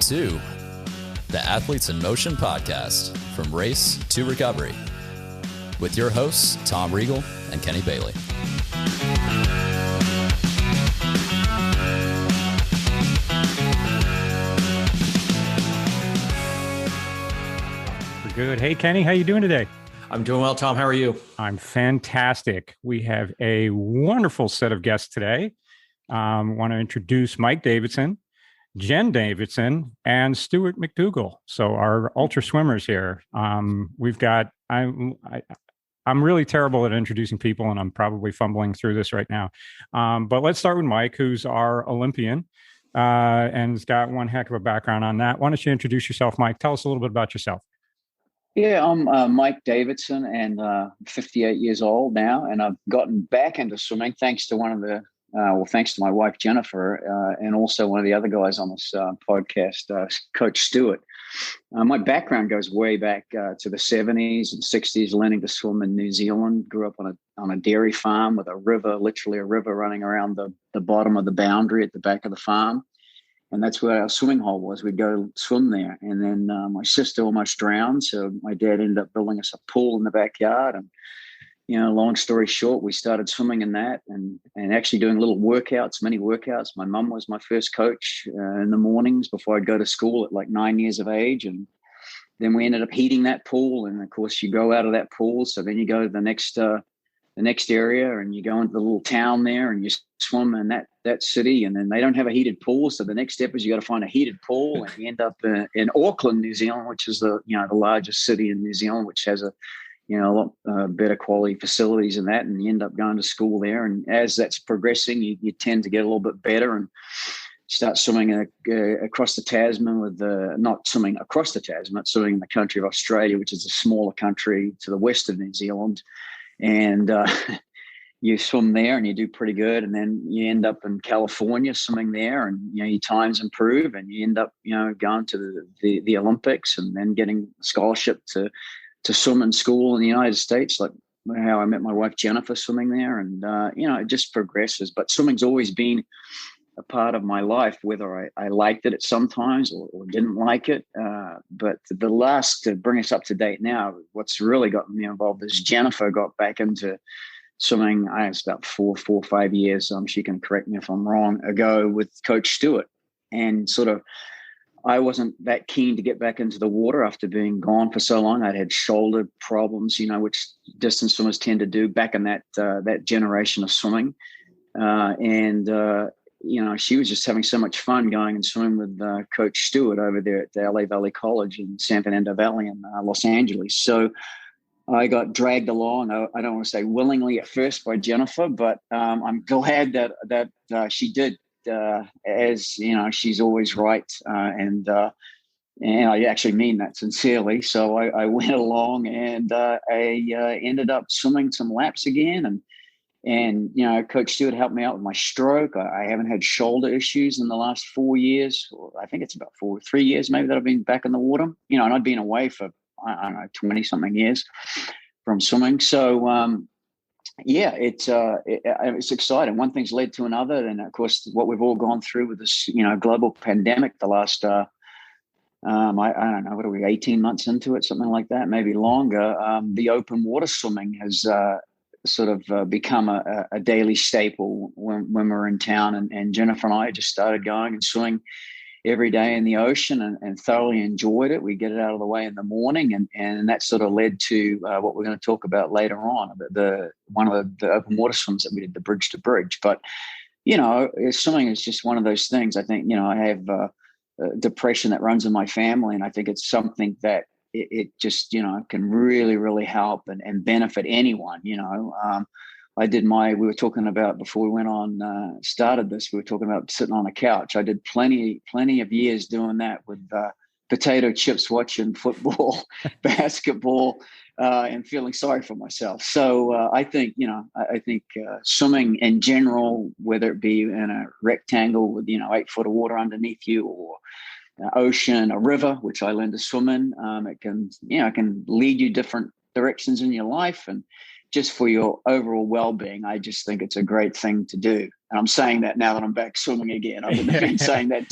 to the Athletes in Motion podcast, From Race to Recovery, with your hosts, Tom Riegel and Kenny Bailey. We're good. Hey, Kenny, how you doing today? I'm doing well, Tom. How are you? I'm fantastic. We have a wonderful set of guests today. Want to introduce Mike Davidson, Jen Davidson, and Stuart McDougal. So our ultra swimmers here. We've got. I'm really terrible at introducing people, and I'm probably fumbling through this right now. But let's start with Mike, who's our Olympian, and has got one heck of a background on that. Why don't you introduce yourself, Mike? Tell us a little bit about yourself. Yeah, I'm Mike Davidson, and 58 years old now, and I've gotten back into swimming thanks to thanks to my wife Jennifer, and also one of the other guys on this podcast, Coach Stuart. My background goes way back to the 70s and 60s, learning to swim in New Zealand. Grew up on a dairy farm with a river, literally a river running around the bottom of the boundary at the back of the farm. And that's where our swimming hole was. We'd go swim there. And then my sister almost drowned. So my dad ended up building us a pool in the backyard. And, long story short, we started swimming in that and actually doing little workouts, many workouts. My mum was my first coach in the mornings before I'd go to school at like 9 years of age. And then we ended up heating that pool. And of course, you go out of that pool. So then you go to the next area and you go into the little town there and you swim in that city, and then they don't have a heated pool. So the next step is you got to find a heated pool, and you end up in Auckland, New Zealand, which is the largest city in New Zealand, which has a lot better quality facilities than that. And you end up going to school there. And as that's progressing, you tend to get a little bit better and start swimming across the Tasman not swimming across the Tasman, but swimming in the country of Australia, which is a smaller country to the west of New Zealand. And you swim there and you do pretty good. And then you end up in California swimming there, and, your times improve, and you end up, going to the Olympics, and then getting a scholarship to swim in school in the United States, like how I met my wife, Jennifer, swimming there. And, it just progresses. But swimming's always been a part of my life, whether I liked it at sometimes or didn't like it. But to bring us up to date now, what's really gotten me involved is Jennifer got back into swimming. It's about 4 or 5 years. She can correct me if I'm wrong, ago with Coach Stuart. And sort of, I wasn't that keen to get back into the water after being gone for so long. I'd had shoulder problems, which distance swimmers tend to do back in that generation of swimming. She was just having so much fun going and swimming with Coach Stuart over there at the LA Valley College in San Fernando Valley in Los Angeles. So I got dragged along. I don't want to say willingly at first by Jennifer, but I'm glad that she did. As she's always right, and I actually mean that sincerely. So I went along, and I ended up swimming some laps again, and Coach Stewart helped me out with my stroke. I haven't had shoulder issues in the last 4 years. Or I think it's about 3 years maybe that I've been back in the water. And I'd been away for, I don't know, 20 something years from swimming. So it's exciting. One thing's led to another, and of course, what we've all gone through with this, global pandemic. The last, I don't know, what are we, 18 months into it, something like that, maybe longer. The open water swimming has sort of become a daily staple when we're in town. And Jennifer and I just started going and swimming every day in the ocean and thoroughly enjoyed it. We get it out of the way in the morning, and that sort of led to what we're going to talk about later on, one of the open water swims that we did, the bridge to bridge. But, swimming is just one of those things. I think, I have depression that runs in my family, and I think it's something that it just, can really, really help and benefit anyone. we were talking about before we went on, started this, we were talking about sitting on a couch. I did plenty of years doing that with potato chips, watching football, basketball, and feeling sorry for myself. So I think swimming in general, whether it be in a rectangle with, 8 foot of water underneath you, or ocean, a river, which I learned to swim in, it can lead you different directions in your life. And just for your overall well-being, I just think it's a great thing to do. And I'm saying that now that I'm back swimming again. I wouldn't have been saying that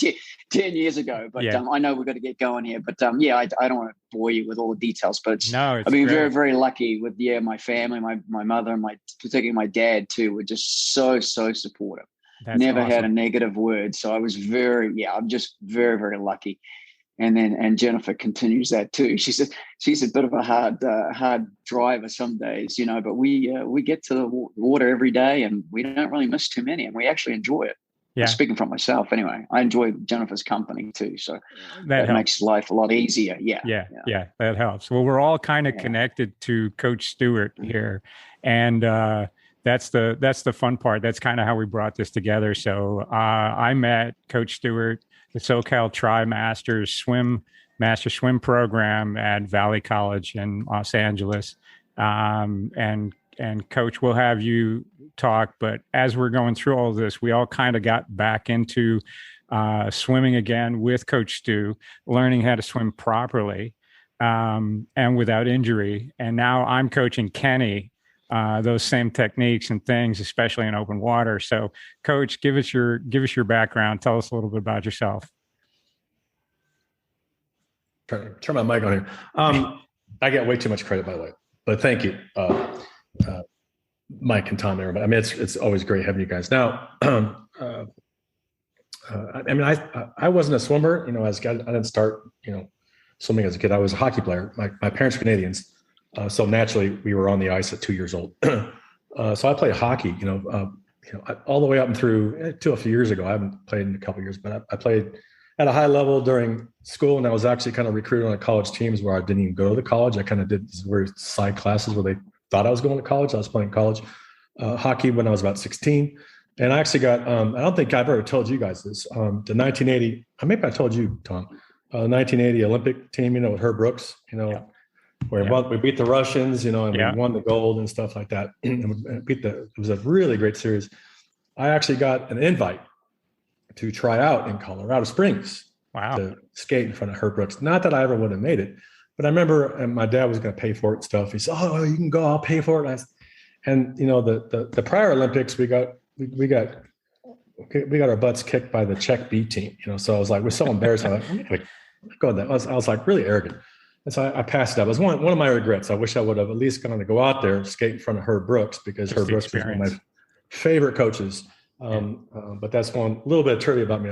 10 years ago, but I know we've got to get going here. But I don't want to bore you with all the details, but I've been very, very lucky with, my family, my mother, and particularly my dad too, were just so supportive. That's Never awesome. had a negative word. So I was I'm just very, very lucky. And Jennifer continues that too. She's a bit of a hard driver some days, but we get to the water every day, and we don't really miss too many, and we actually enjoy it. Yeah. Speaking from myself, anyway, I enjoy Jennifer's company too, so that makes life a lot easier. Yeah, that helps. Well, we're all kind of connected to Coach Stuart here, and that's the fun part. That's kind of how we brought this together. So I met Coach Stuart, the SoCal Tri Masters Master Swim program at Valley College in Los Angeles. And Coach, we'll have you talk, but as we're going through all of this, we all kind of got back into swimming again with Coach Stu, learning how to swim properly and without injury. And now I'm coaching Kenny those same techniques and things, especially in open water. So, Coach, give us your background. Tell us a little bit about yourself. Turn my mic on here. I get way too much credit, by the way, but thank you, Mike and Tom, everybody. I mean, it's always great having you guys. Now, I wasn't a swimmer. As a kid, I didn't start, swimming as a kid. I was a hockey player. My parents are Canadians. So naturally, we were on the ice at 2 years old. So I played hockey, all the way up and through to a few years ago. I haven't played in a couple of years, but I played at a high level during school, and I was actually kind of recruited on college teams where I didn't even go to the college. I kind of did these weird side classes where they thought I was going to college. I was playing college hockey when I was about 16, and I actually got. I don't think I've ever told you guys this. The 1980. Maybe I told you, Tom. 1980 Olympic team. With Herb Brooks. Where we beat the Russians, and we won the gold and stuff like that. And it was a really great series. I actually got an invite to try out in Colorado Springs. Wow. To skate in front of Herb Brooks. Not that I ever would have made it, but I remember my dad was going to pay for it and stuff. He said, "Oh, you can go. I'll pay for it." And the prior Olympics, we got our butts kicked by the Czech B team. So I was like, we're so embarrassed. I'm like, I'm gonna go with that. I was like really arrogant. And so I passed it up. It was one of my regrets. I wish I would have at least gone to go out there, skate in front of Herb Brooks, because Herb Brooks was one of my favorite coaches. But that's one little bit of trivia about me.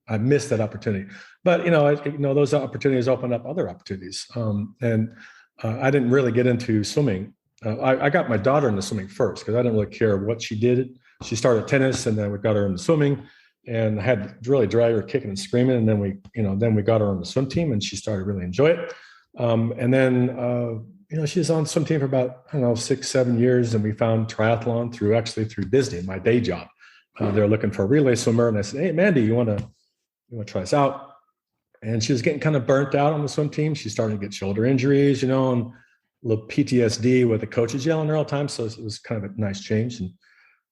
I missed that opportunity. But those opportunities open up other opportunities. And I didn't really get into swimming. I got my daughter into swimming first because I didn't really care what she did. She started tennis, and then we got her into swimming. And I had to really drag her kicking and screaming. And then we got her on the swim team, and she started to really enjoy it. And then, she was on the swim team for about, 6-7 years. And we found triathlon through Disney, my day job. They were looking for a relay swimmer. And I said, "Hey, Mandy, you want to try this out?" And she was getting kind of burnt out on the swim team. She started to get shoulder injuries, and a little PTSD with the coaches yelling at her all the time. So it was kind of a nice change. And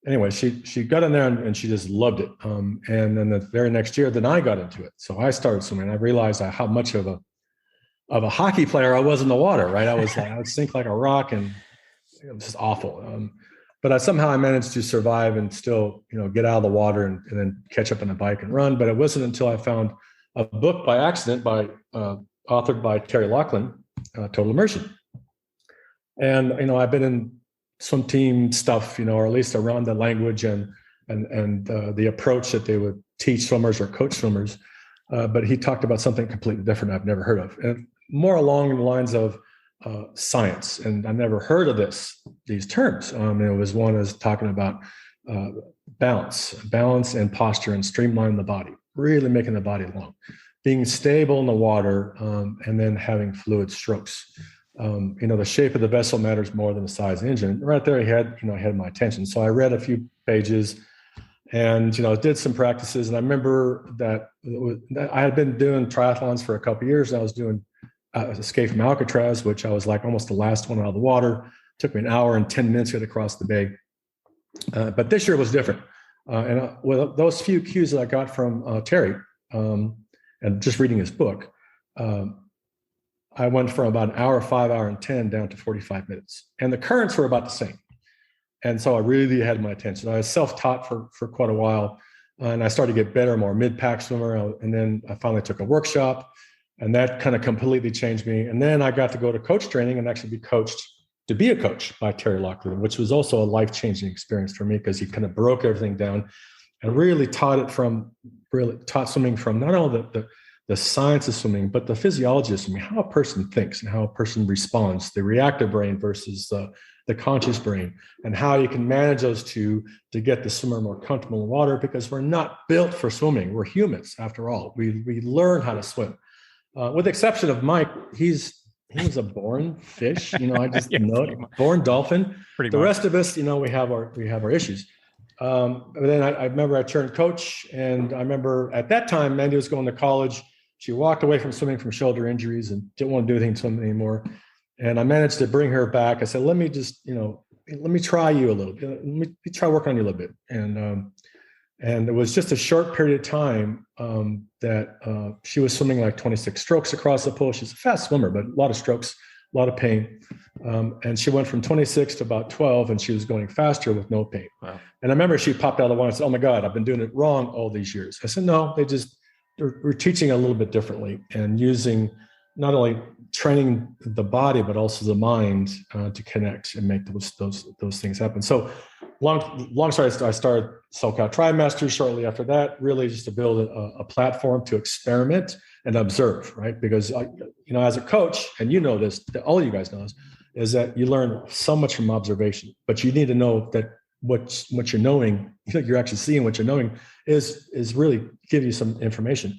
anyway, she got in there and she just loved it. And then the very next year, then I got into it. So I started swimming. I realized how much of a hockey player I was in the water, right? I would sink like a rock, and it was just awful. But somehow I managed to survive and still, get out of the water and then catch up on a bike and run. But it wasn't until I found a book by accident authored by Terry Laughlin, Total Immersion. And, I've been in swim team stuff, or at least around the language and the approach that they would teach swimmers or coach swimmers. But he talked about something completely different I've never heard of, and more along the lines of science. And I've never heard of these terms. And it was one is talking about balance and posture, and streamline the body, really making the body long, being stable in the water, and then having fluid strokes. The shape of the vessel matters more than the size of the engine. Right there, he had my attention. So I read a few pages and, did some practices. And I remember that I had been doing triathlons for a couple of years. And I was doing escape from Alcatraz, which I was like almost the last one out of the water. It took me an hour and 10 minutes to get across the bay. But this year was different. And with those few cues that I got from Terry and just reading his book, I went from about an hour, 5 hour and 10 down to 45 minutes. And the currents were about the same. And so I really had my attention. I was self-taught for quite a while, and I started to get better, more mid-pack swimmer. And then I finally took a workshop, and that kind of completely changed me. And then I got to go to coach training and actually be coached to be a coach by Terry Locklear, which was also a life-changing experience for me, because he kind of broke everything down and really taught swimming from not only the science of swimming, but the physiology of swimming, how a person thinks and how a person responds, the reactive brain versus the conscious brain, and how you can manage those two to get the swimmer more comfortable in water, because we're not built for swimming. We're humans, after all. We learn how to swim. With the exception of Mike, he was a born fish. I just know it. Born dolphin. The rest of us, we have our issues. But then I remember I turned coach, and I remember at that time, Mandy was going to college. She walked away from swimming from shoulder injuries and didn't want to do anything swimming anymore. And I managed to bring her back. I said, let me just, let me try you a little bit. Let me try working on you a little bit. And it was just a short period of time that she was swimming like 26 strokes across the pool. She's a fast swimmer, but a lot of strokes, a lot of pain. And she went from 26 to about 12, and she was going faster with no pain. Wow. And I remember she popped out of the water and said, "Oh my God, I've been doing it wrong all these years." I said, "No, we're teaching a little bit differently, and using not only training the body, but also the mind to connect and make those things happen." So long story, I started SoCal Tri Masters shortly after that, really just to build a platform to experiment and observe, right? Because as a coach, and this, all of you guys know this, is that you learn so much from observation, but you need to know that what you're knowing, you're actually seeing what you're knowing is really give you some information.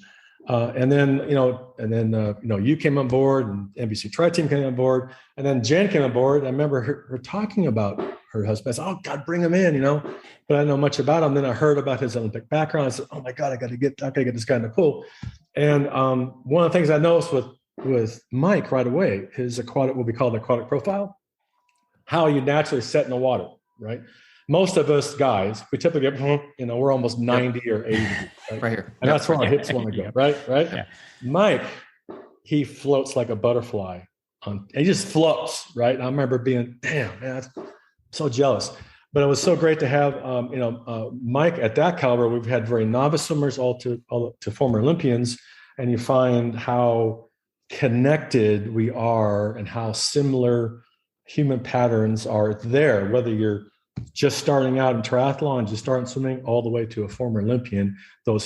And then you came on board, and NBC Tri Team came on board, and then Jen came on board. I remember her talking about her husband. I said, "Oh God, bring him in," but I didn't know much about him. Then I heard about his Olympic background. I said, "Oh my God, I got to get this guy in the pool." And one of the things I noticed with Mike right away, his what we call the aquatic profile, how you naturally set in the water, right? Most of us guys, we typically get, we're almost 90 or 80 degrees, right here. And that's where our hips want to go, right? Yeah. Mike, he floats like a butterfly. He just floats, right? And I remember being, damn, man, I'm so jealous. But it was so great to have, Mike at that caliber. We've had very novice swimmers all to former Olympians, and you find how connected we are and how similar human patterns are there, whether you're just starting out in triathlon, just starting swimming, all the way to a former Olympian. Those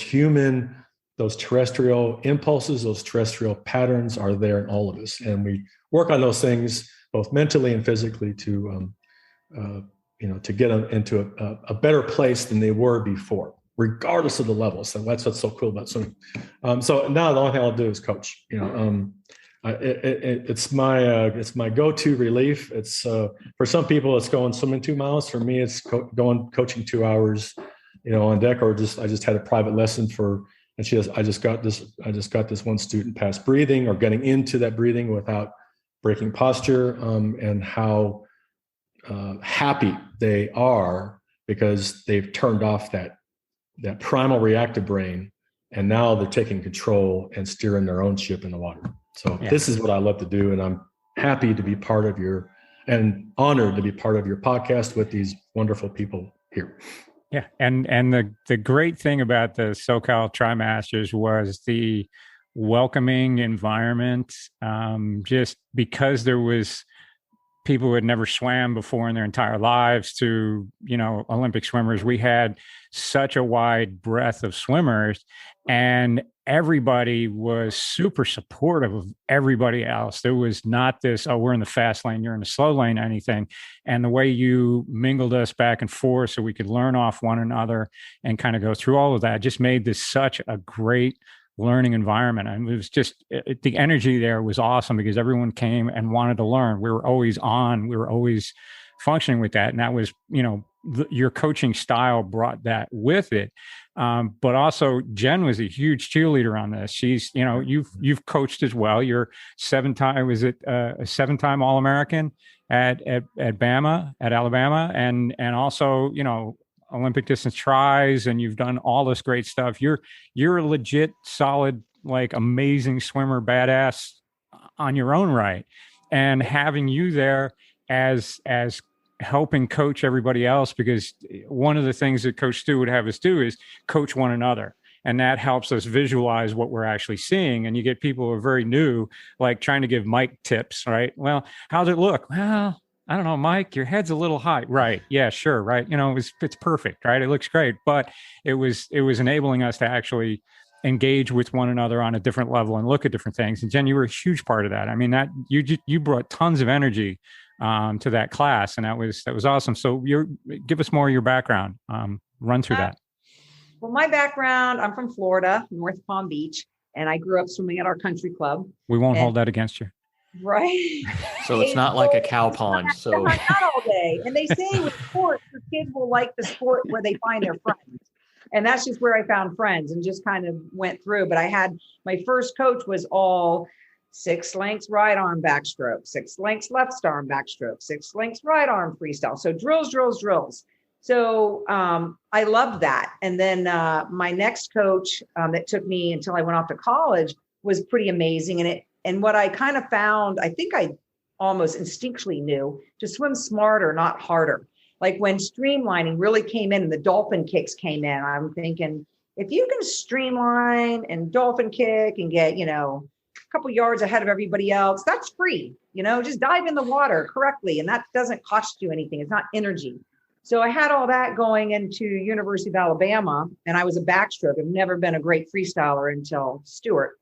terrestrial impulses, those terrestrial patterns are there in all of us. And we work on those things both mentally and physically to get them into a better place than they were before, regardless of the levels. And that's what's so cool about swimming. So now the only thing I'll do is coach. It's my go-to relief. It's for some people it's going swimming 2 miles. For me, it's going coaching 2 hours, on deck, or I just had a private lesson I just got this one student past breathing, or getting into that breathing without breaking posture, and how happy they are because they've turned off that primal reactive brain, and now they're taking control and steering their own ship in the water. So This is what I love to do, and I'm happy to be part of and honored to be part of your podcast with these wonderful people here. Yeah, and the great thing about the SoCal Tri Masters was the welcoming environment. Just because there was people who had never swam before in their entire lives to, Olympic swimmers, we had such a wide breadth of swimmers, and everybody was super supportive of everybody else. There was not this, "Oh, we're in the fast lane, you're in the slow lane," anything. And the way you mingled us back and forth so we could learn off one another and kind of go through all of that just made this such a great learning environment. And it was just, the energy there was awesome because everyone came and wanted to learn. We were always on, we were always functioning with that. And that was, your coaching style brought that with it. But also Jen was a huge cheerleader on this. She's, you've coached as well. You're a 7-time All-American at Alabama, and also, Olympic distance tries, and you've done all this great stuff. You're a legit, solid, like amazing swimmer, badass on your own right. And having you there as helping coach everybody else, because one of the things that Coach Stu would have us do is coach one another. And that helps us visualize what we're actually seeing. And you get people who are very new, like trying to give Mike tips, right? Well, how's it look? Well, I don't know, Mike, your head's a little high. Right. Yeah, sure. Right. It's perfect. Right. It looks great. But it was enabling us to actually engage with one another on a different level and look at different things. And Jen, you were a huge part of that. I mean, that you brought tons of energy to that class, and that was awesome. So give us more of your background. Run through that. Well, my background, I'm from Florida, North Palm Beach, and I grew up swimming at our country club. We won't hold that against you. Right. So it's not like a cow pond. So not all day. And they say with sports, your kids will like the sport where they find their friends. And that's just where I found friends and just kind of went through. But I had my first coach was all 6 lengths right arm backstroke, 6 lengths left arm backstroke, 6 lengths right arm freestyle. So drills. So I loved that. And then my next coach that took me until I went off to college was pretty amazing. And what I kind of found, I think I almost instinctually knew, to swim smarter, not harder. Like when streamlining really came in and the dolphin kicks came in, I'm thinking, if you can streamline and dolphin kick and get, a couple yards ahead of everybody else, that's free, just dive in the water correctly. And that doesn't cost you anything. It's not energy. So I had all that going into University of Alabama, and I was a backstroke. I've never been a great freestyler until Stuart.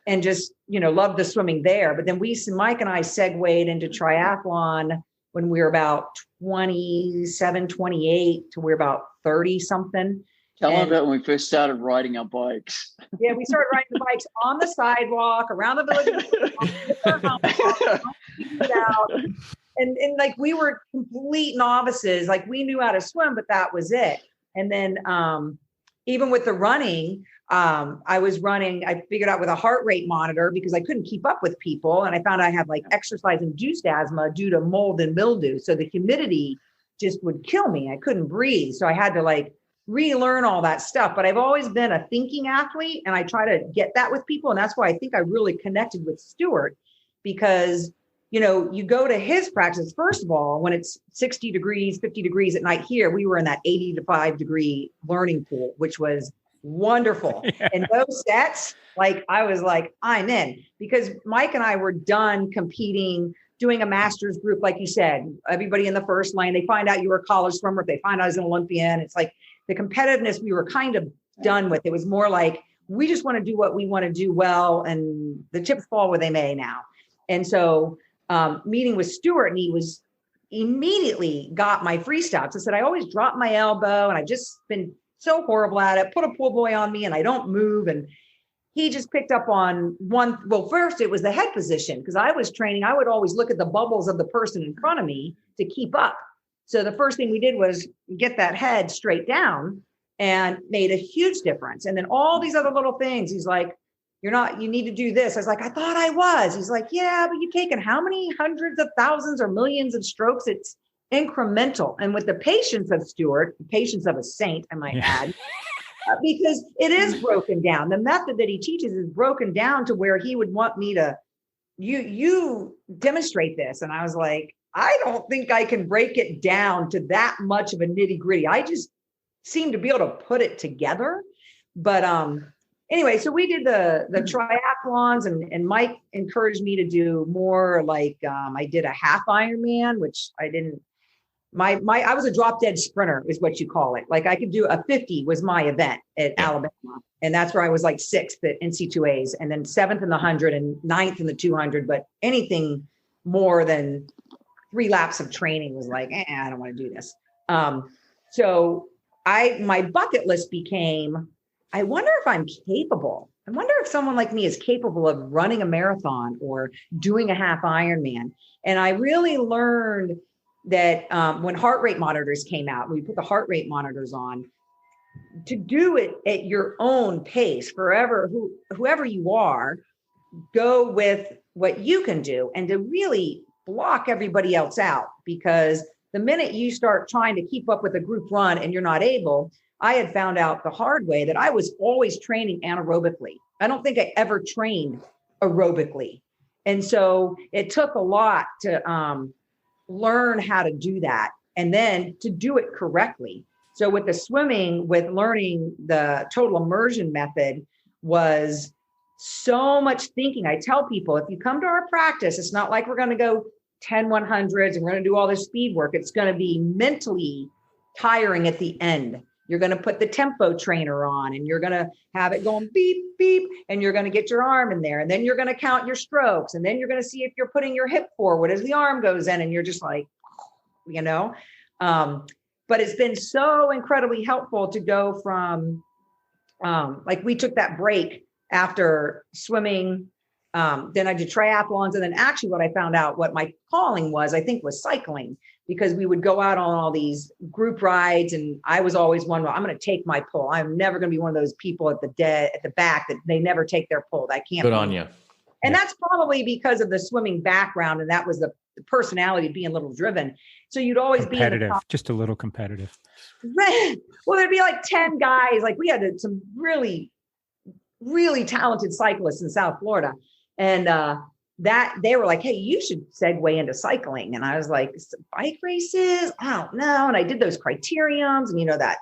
And just, loved the swimming there. But then Mike and I segued into triathlon when we were about 27, 28 to we're about 30 something. Tell them about when we first started riding our bikes. Yeah, we started riding the bikes on the sidewalk, around the village, and like we were complete novices. Like we knew how to swim, but that was it. And then even with the running, I figured out with a heart rate monitor because I couldn't keep up with people. And I found I had like exercise-induced asthma due to mold and mildew. So the humidity just would kill me. I couldn't breathe. So I had to relearn all that stuff. But I've always been a thinking athlete, and I try to get that with people. And that's why I think I really connected with Stuart, because you go to his practice, first of all, when it's 60 degrees, 50 degrees at night here, we were in that 85 degree learning pool, which was wonderful. Yeah. And those sets, I was like, I'm in, because Mike and I were done competing, doing a master's group. Like you said, everybody in the first lane, they find out you were a college swimmer. If they find out I was an Olympian, it's like the competitiveness we were kind of done with. It was more like, we just want to do what we want to do well, and the chips fall where they may now. And so meeting with Stuart, and he was immediately got my freestyle. I said, I always drop my elbow, and I've just been so horrible at it. Put a pull buoy on me and I don't move. And he just picked up on one. Well, first it was the head position, because I was training. I would always look at the bubbles of the person in front of me to keep up. So the first thing we did was get that head straight down, and made a huge difference. And then all these other little things, he's like, you need to do this. I was like, I thought I was. He's like, yeah, but you've taken how many hundreds of thousands or millions of strokes? It's incremental. And with the patience of Stuart, the patience of a saint, I might add, because it is broken down. The method that he teaches is broken down to where he would want me to, you demonstrate this. And I was like, I don't think I can break it down to that much of a nitty gritty. I just seem to be able to put it together. But anyway, so we did the triathlons, and Mike encouraged me to do more. I did a half Ironman, which I didn't. I was a drop dead sprinter, is what you call it. Like I could do a 50 was my event at Alabama, and that's where I was like 6th at NC2As, and then 7th in the 100 and 9th in the 200. But anything more than 3 laps of training was like, I don't want to do this. So my bucket list became, I wonder if I'm capable. I wonder if someone like me is capable of running a marathon or doing a half Ironman. And I really learned that when heart rate monitors came out, we put the heart rate monitors on, to do it at your own pace, whoever you are, go with what you can do, and to really block everybody else out. Because the minute you start trying to keep up with a group run and you're not able, I had found out the hard way that I was always training anaerobically. I don't think I ever trained aerobically. And so it took a lot to learn how to do that and then to do it correctly. So with the swimming, with learning the total immersion method was so much thinking. I tell people, if you come to our practice, it's not like we're going to go 10 100s and we're going to do all this speed work. It's going to be mentally tiring at the end. You're going to put the tempo trainer on and you're going to have it going beep, beep, and you're going to get your arm in there. And then you're going to count your strokes. And then you're going to see if you're putting your hip forward as the arm goes in. And you're just like, but it's been so incredibly helpful to go from, like we took that break after swimming. Then I did triathlons. And then actually what I found out what my calling was, I think, was cycling, because we would go out on all these group rides. And I was always one, I'm going to take my pull. I'm never going to be one of those people at the back that they never take their pull. I can't. Good on you. And that's probably because of the swimming background. And that was the personality being a little driven. So you'd always be competitive, just a little competitive. Well, there'd be like 10 guys. Like we had some really, really talented cyclists in South Florida. And that they were like, hey, you should segue into cycling. And I was like, bike races? I don't know. And I did those criteriums and that.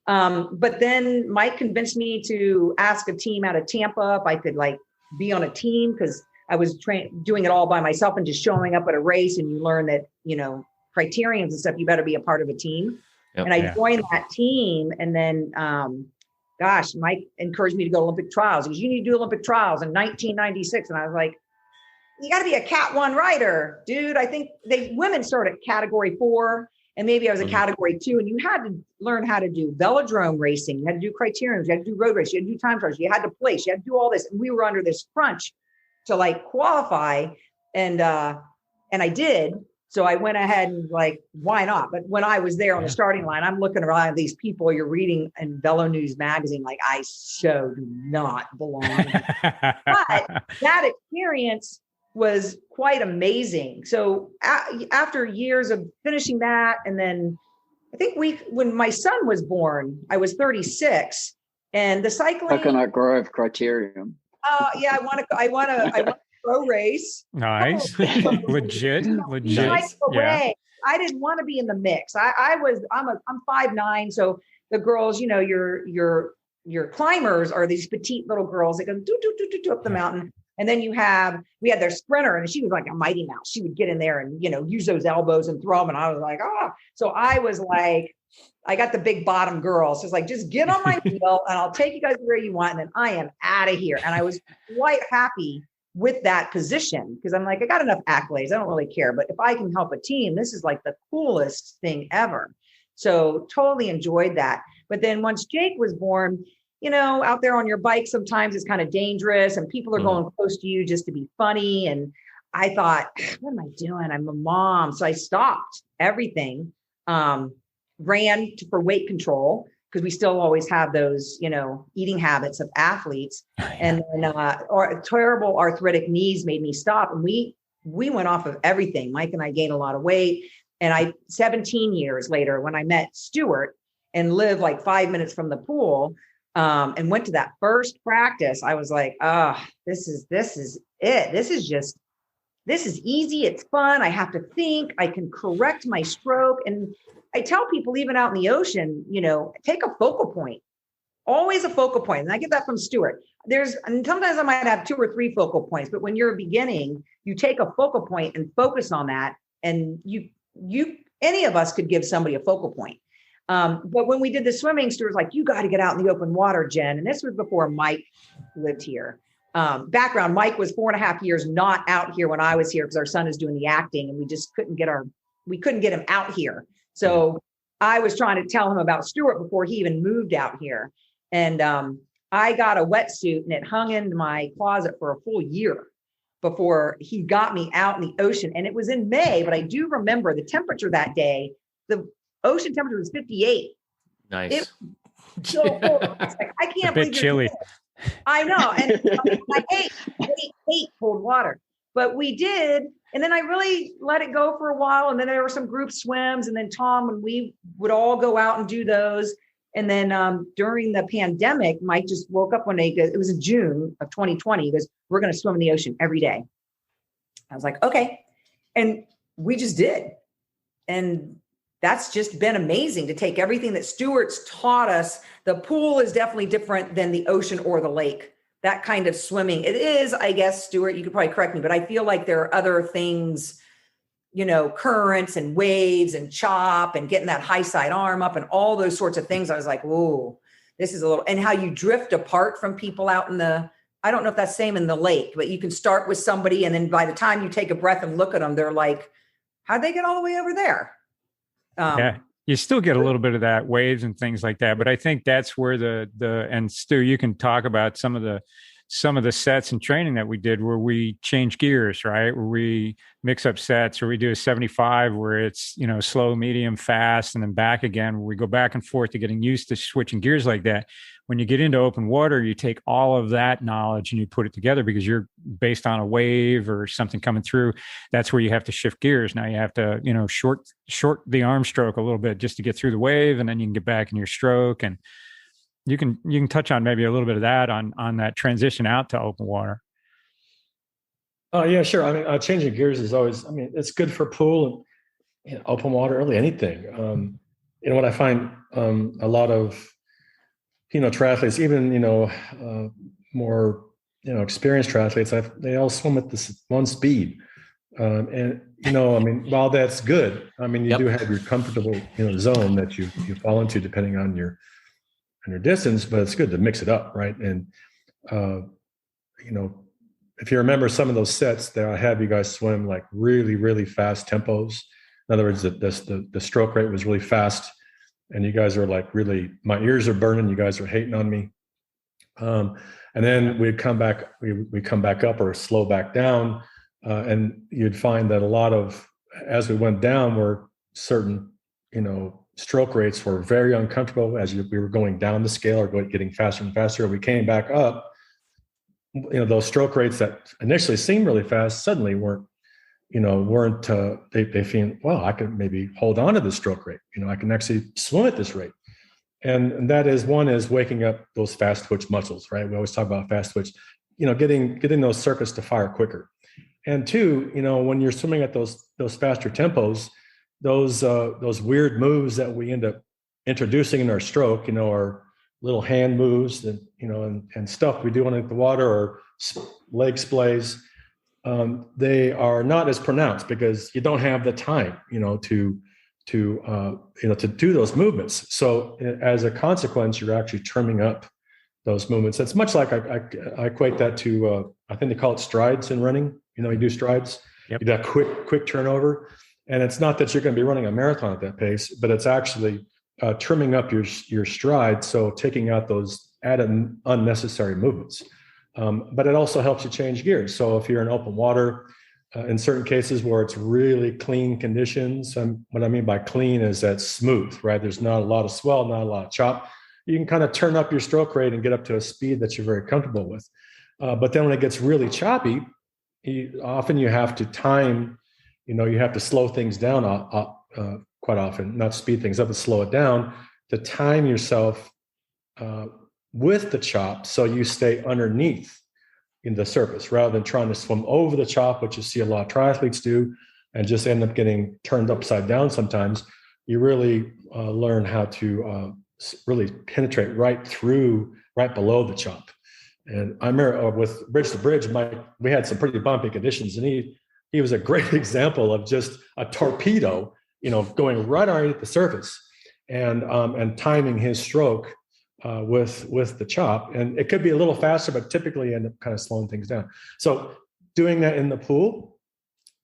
But then Mike convinced me to ask a team out of Tampa if I could like be on a team, because I was doing it all by myself and just showing up at a race. And you learn that, criteriums and stuff, you better be a part of a team. Yep. And I joined that team. And then, Mike encouraged me to go to Olympic trials. He goes, you need to do Olympic trials in 1996. And I was like, you got to be a Cat 1 rider, dude. I think women start at category 4 and maybe I was a category 2, and you had to learn how to do velodrome racing. You had to do criteriums. You had to do road race. You had to do time trials. You had to place. You had to do all this. And we were under this crunch to like qualify. And I did. So I went ahead and like, why not? But when I was there on the starting line, I'm looking around these people you're reading in Velo News magazine, like I so do not belong. But that experience was quite amazing. So after years of finishing that, and then I think when my son was born, I was 36, and the cycling. Coconut Grove criterium. Yeah, I want to pro race. Nice. legit. Yeah. I didn't want to be in the mix. I'm 5'9", so the girls, your climbers are these petite little girls that go do up the mountain. And then we had their sprinter, and she was like a Mighty Mouse. She would get in there and, use those elbows and throw them. And I was like, So I was like, I got the big bottom girl. So it's like, just get on my wheel and I'll take you guys where you want. And then I am out of here. And I was quite happy with that position, because I'm like, I got enough accolades. I don't really care. But if I can help a team, this is like the coolest thing ever. So totally enjoyed that. But then once Jake was born, out there on your bike, sometimes it's kind of dangerous and people are going close to you just to be funny. And I thought, what am I doing? I'm a mom. So I stopped everything, ran for weight control, because we still always have those, eating habits of athletes. And then terrible arthritic knees made me stop. And we went off of everything. Mike and I gained a lot of weight. And 17 years later, when I met Stuart and lived like 5 minutes from the pool, and went to that first practice, I was like, this is it. This is easy. It's fun. I have to think. I can correct my stroke. And I tell people, even out in the ocean, take a focal point, always a focal point. And I get that from Stuart. And sometimes I might have 2 or 3 focal points, but when you're beginning, you take a focal point and focus on that. And any of us could give somebody a focal point. But when we did the swimming, Stuart was like, you got to get out in the open water, Jen. And this was before Mike lived here. Background, Mike was 4.5 years not out here when I was here, because our son is doing the acting and we just couldn't get him out here. So I was trying to tell him about Stuart before he even moved out here. And I got a wetsuit and it hung in my closet for a full year before he got me out in the ocean. And it was in May, but I do remember the temperature that day. The ocean temperature was 58. Nice. So cold. I can't believe it's chilly. I know. And I hate cold water, but we did. And then I really let it go for a while. And then there were some group swims, and then Tom, and we would all go out and do those. And then during the pandemic, Mike just woke up one day. It was in June of 2020. He goes, we're going to swim in the ocean every day. I was like, okay. And we just did. And that's just been amazing to take everything that Stuart's taught us. The pool is definitely different than the ocean or the lake. That kind of swimming. It is, I guess, Stuart, you could probably correct me, but I feel like there are other things, currents and waves and chop and getting that high side arm up and all those sorts of things. I was like, whoa, this is a little, and how you drift apart from people out in I don't know if that's same in the lake, but you can start with somebody. And then by the time you take a breath and look at them, they're like, how'd they get all the way over there? Yeah, you still get a little bit of that waves and things like that. But I think that's where and Stu, you can talk about some of the sets and training that we did where we change gears, right? Where we mix up sets, or we do a 75 where it's, slow, medium, fast, and then back again, where we go back and forth to getting used to switching gears like that. When you get into open water, you take all of that knowledge and you put it together because you're based on a wave or something coming through. That's where you have to shift gears. Now you have to, short the arm stroke a little bit just to get through the wave, and then you can get back in your stroke. And you can touch on maybe a little bit of that on that transition out to open water. Oh yeah, sure. I mean, changing gears is always, it's good for pool and open water, really anything. What I find a lot of triathletes, even more experienced triathletes, they all swim at this one speed, and while that's good, you do have your comfortable zone that you fall into depending on your distance, but it's good to mix it up, right? And if you remember some of those sets that I have you guys swim like really, really fast tempos. In other words, the stroke rate was really fast, and you guys are like, really, my ears are burning. You guys are hating on me. And then we'd come back, we come back up or slow back down, and you'd find that a lot of, as we went down, were certain stroke rates were very uncomfortable as we were going down the scale or getting faster and faster. We came back up, those stroke rates that initially seemed really fast suddenly weren't, they feel, well, I could maybe hold on to this stroke rate. I can actually swim at this rate. And that is, one is waking up those fast twitch muscles, right? We always talk about fast twitch, getting those circuits to fire quicker. And two, when you're swimming at those faster tempos, those weird moves that we end up introducing in our stroke, our little hand moves and, and stuff we do underneath the water, or leg splays, they are not as pronounced because you don't have the time, to do those movements. So as a consequence, you're actually trimming up those movements. It's much like I equate that to, I think they call it strides in running. You do strides, Yep. You do that quick turnover. And it's not that you're going to be running a marathon at that pace, but it's actually trimming up your stride. So taking out those added unnecessary movements. But it also helps you change gears. So if you're in open water, in certain cases where it's really clean conditions, what I mean by clean is that smooth, right? There's not a lot of swell, not a lot of chop. You can kind of turn up your stroke rate and get up to a speed that you're very comfortable with. But then when it gets really choppy, often you have to time, you have to slow things down quite often, not speed things up, but slow it down to time yourself with the chop so you stay underneath in the surface rather than trying to swim over the chop, which you see a lot of triathletes do and just end up getting turned upside down sometimes. You really learn how to really penetrate right below the chop. And I remember with Bridge to Bridge, we had some pretty bumpy conditions, and he was a great example of just a torpedo, going right underneath the surface and timing his stroke with the chop. And it could be a little faster, but typically end up kind of slowing things down. So doing that in the pool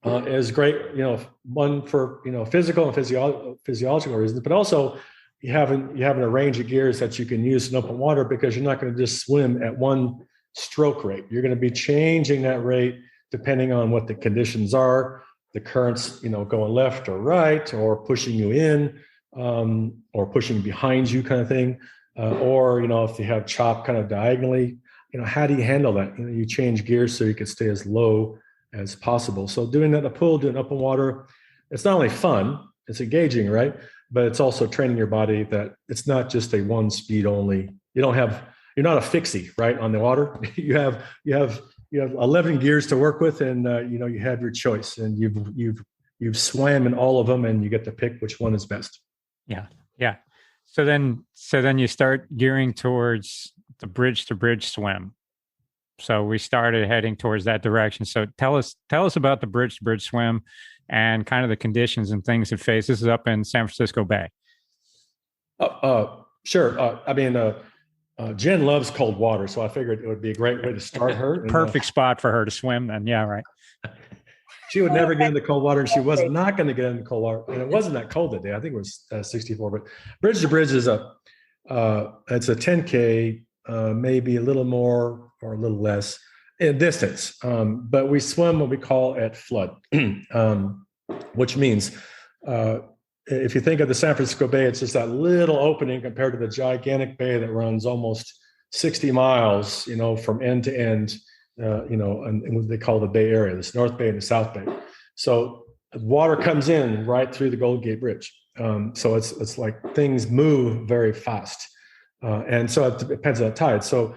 is great, one for, physical and physiological reasons, but also you have a range of gears that you can use in open water because you're not going to just swim at one stroke rate. You're going to be changing that rate depending on what the conditions are, the currents, going left or right, or pushing you in, or pushing behind you kind of thing. Or, if you have chop kind of diagonally, how do you handle that? You change gears so you can stay as low as possible. So doing that in the pool, doing open water, it's not only fun, it's engaging, right? But it's also training your body that it's not just a one speed only. You're not a fixie, right? On the water, you have 11 gears to work with, and you have your choice, and you've you've swam in all of them, and you get to pick which one is best. Yeah. Yeah. So then you start gearing towards the bridge to bridge swim. So we started heading towards that direction. So tell us about the bridge to bridge swim and kind of the conditions and things it faced. This is up in San Francisco Bay. Sure. Jen loves cold water, so I figured it would be a great way to start her. Perfect spot for her to swim then. Yeah, right. She would never get in the cold water, and she was not going to get in the cold water. And it wasn't that cold that day. I think it was 64. But bridge to bridge is it's a 10K, maybe a little more or a little less in distance. But we swim what we call at flood, which means if you think of the San Francisco Bay, it's just that little opening compared to the gigantic bay that runs almost 60 miles, from end to end. And what they call the Bay Area, this North Bay and the South Bay. So water comes in right through the Golden Gate Bridge. So it's like things move very fast. And so it depends on the tide. So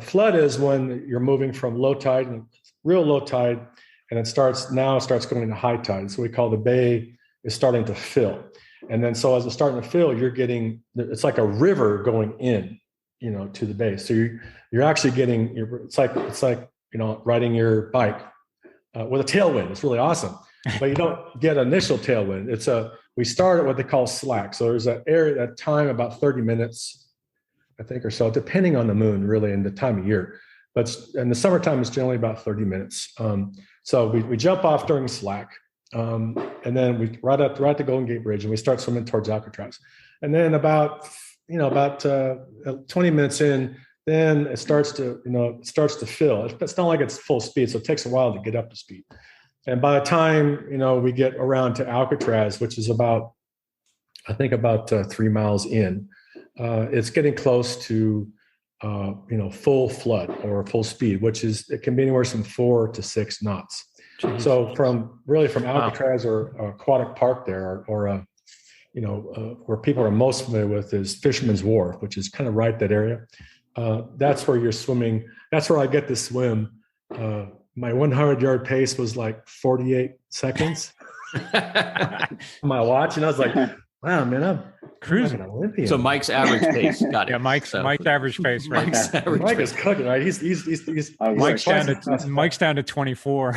flood is when you're moving from low tide and real low tide, and it starts going to high tide. So we call the bay is starting to fill. And then so as it's starting to fill, it's like a river going in, to the bay. So you're actually getting, it's like riding your bike with a tailwind. It's really awesome, but you don't get initial tailwind. We start at what they call slack. So there's that time about 30 minutes, I think, or so, depending on the moon, really, and the time of year. But in the summertime, it's generally about 30 minutes. So we jump off during slack, and then we ride at the Golden Gate Bridge, and we start swimming towards Alcatraz. And then about 20 minutes in, then it starts to fill. It's not like it's full speed, so it takes a while to get up to speed. And by the time, we get around to Alcatraz, which is about 3 miles in, it's getting close to, full flood or full speed, it can be anywhere from 4 to 6 knots. Jeez. So from Alcatraz or Aquatic Park there, or where people are most familiar with is Fisherman's Wharf, which is kind of right that area. That's where you're swimming. That's where I get to swim. My 100-yard pace was like 48 seconds on my watch. And I was like, wow, man, I'm cruising an Olympian. So Mike's average pace. Got it. Yeah, Mike's average pace, right? Mike is cooking, right? He's Mike's down to 24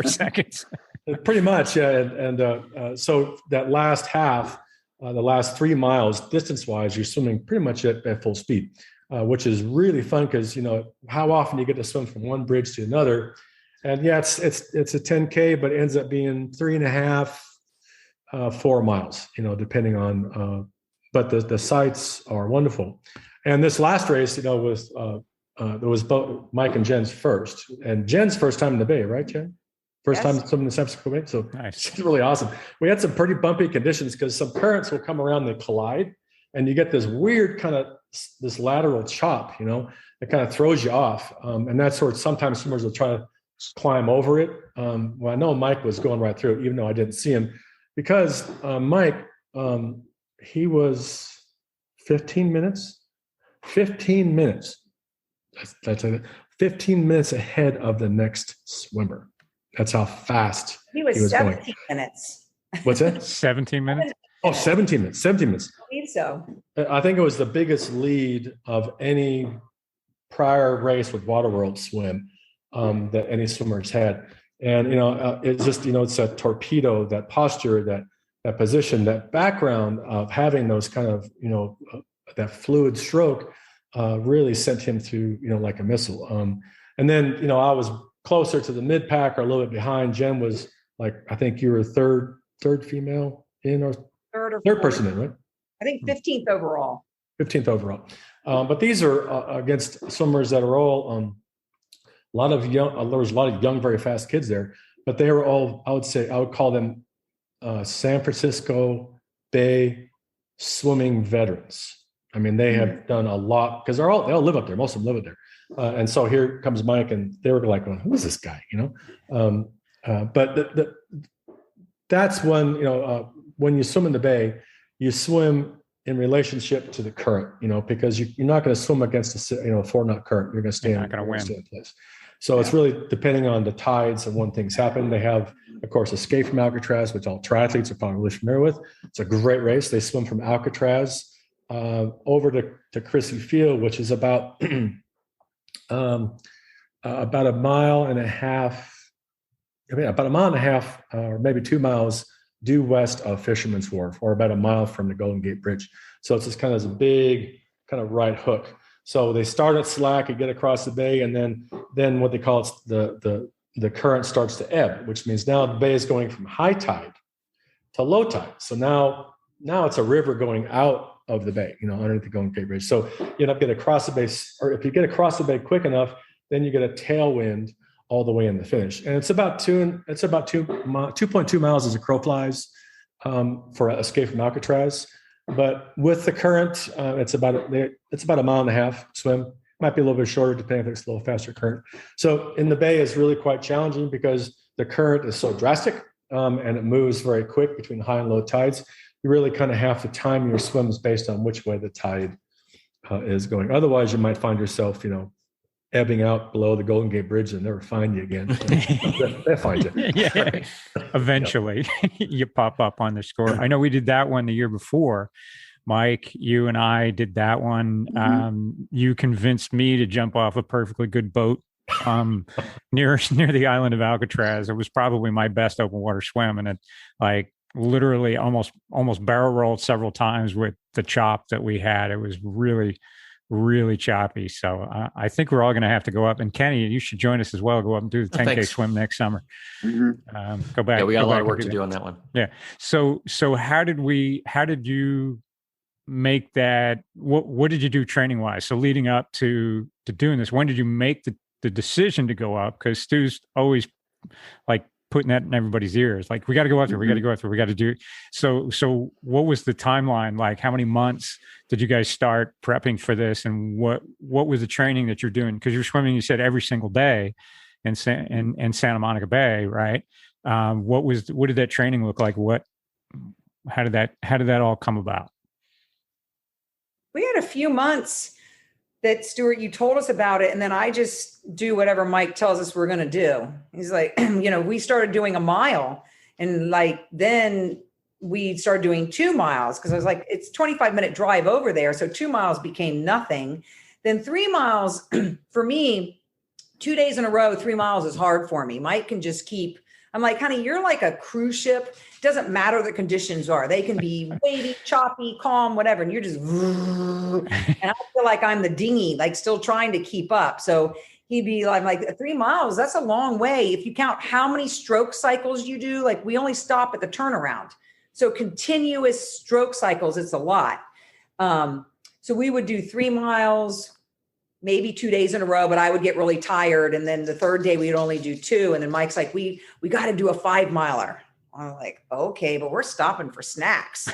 seconds. Pretty much, yeah. And so that last half, the last 3 miles, distance-wise, you're swimming pretty much at full speed, which is really fun because how often you get to swim from one bridge to another. And yeah, it's a 10K, but it ends up being 3.5, 4 miles, depending on. But the sights are wonderful. And this last race, was it was both Mike and Jen's first, and Jen's first time in the Bay, right, Jen? First time swimming in the San Francisco Bay. So nice. It's really awesome. We had some pretty bumpy conditions because some currents will come around, they collide, and you get this weird kind of this lateral chop, that kind of throws you off. And that's where sometimes swimmers will try to climb over it. Well, I know Mike was going right through it, even though I didn't see him, because Mike, he was 15 minutes. That's 15 minutes ahead of the next swimmer. That's how fast he was 17 going. Minutes. What's that? 17 minutes? Oh, 17 minutes. 17 minutes. I believe so. I think it was the biggest lead of any prior race with Waterworld swim that any swimmers had. And, it's just, it's a torpedo, that posture, that position, that background of having those kind of, that fluid stroke really sent him through, like a missile. And then, I was closer to the mid pack or a little bit behind. Jen was like, I think you were third female in, or third person in, right? I think 15th overall. 15th overall. But these are against swimmers that are all there was a lot of young, very fast kids there, but they were all, I would call them San Francisco Bay swimming veterans. I mean, they have done a lot because they all live up there. Most of them live up there. And so here comes Mike, and they were like, who is this guy? But that's when you swim in the Bay, you swim in relationship to the current, because you're not going to swim against a 4 knot current. You're going to stay in place. So it's really depending on the tides and when things happen. They have, of course, Escape from Alcatraz, which all triathletes are probably really familiar with. It's a great race. They swim from Alcatraz over to Crissy Field, which is about about a mile and a half, or maybe 2 miles due west of Fisherman's Wharf, or about a mile from the Golden Gate Bridge. So it's just kind of a big kind of right hook. So they start at slack and get across the bay, and then what they call it's the current starts to ebb, which means now the bay is going from high tide to low tide. So now it's a river going out of the bay, underneath the Golden Gate Bridge. So you end up getting across the bay, or if you get across the bay quick enough, then you get a tailwind all the way in the finish. And it's about 2.2 miles as a crow flies for Escape from Alcatraz. But with the current, it's about a mile and a half swim. Might be a little bit shorter depending if it's a little faster current. So in the bay is really quite challenging because the current is so drastic and it moves very quick between high and low tides. You really kind of have to time your swims based on which way the tide is going. Otherwise, you might find yourself, ebbing out below the Golden Gate Bridge and never find you again. They'll find you. Yeah. Eventually, you pop up on the score. I know we did that one the year before. Mike, you and I did that one. You convinced me to jump off a perfectly good boat near the island of Alcatraz. It was probably my best open water swim, and it literally almost barrel rolled several times with the chop that we had. It was really, really choppy. So I think we're all going to have to go up. And Kenny, you should join us as well. Go up and do the 10K swim next summer. Go back. Yeah, we got a lot of work to do on that one. Yeah. So how did you make that? What did you do training wise? So leading up to doing this, when did you make the decision to go up? Because Stu's always putting that in everybody's ears. We got to go out there. We got to go out there. We got to do it. So what was the timeline? How many months did you guys start prepping for this? And what was the training that you're doing? Because you're swimming, you said, every single day in Santa Monica Bay, right? What did that training look like? How did that all come about? We had a few months that, Stuart, you told us about it, and then I just do whatever Mike tells us we're going to do. He's like, we started doing a mile, and then we started doing 2 miles because I was like, it's 25-minute drive over there. So 2 miles became nothing. Then 3 miles for me, 2 days in a row, 3 miles is hard for me. Mike can just keep, I'm like, honey, you're like a cruise ship. It doesn't matter the conditions are. They can be wavy, choppy, calm, whatever. And you're just, and I feel like I'm the dinghy, still trying to keep up. So he'd be like 3 miles, that's a long way. If you count how many stroke cycles you do, we only stop at the turnaround. So continuous stroke cycles, it's a lot. So we would do 3 miles, maybe 2 days in a row, but I would get really tired. And then the third day we'd only do 2. And then Mike's like, we got to do a 5 miler. I'm like, okay, but we're stopping for snacks.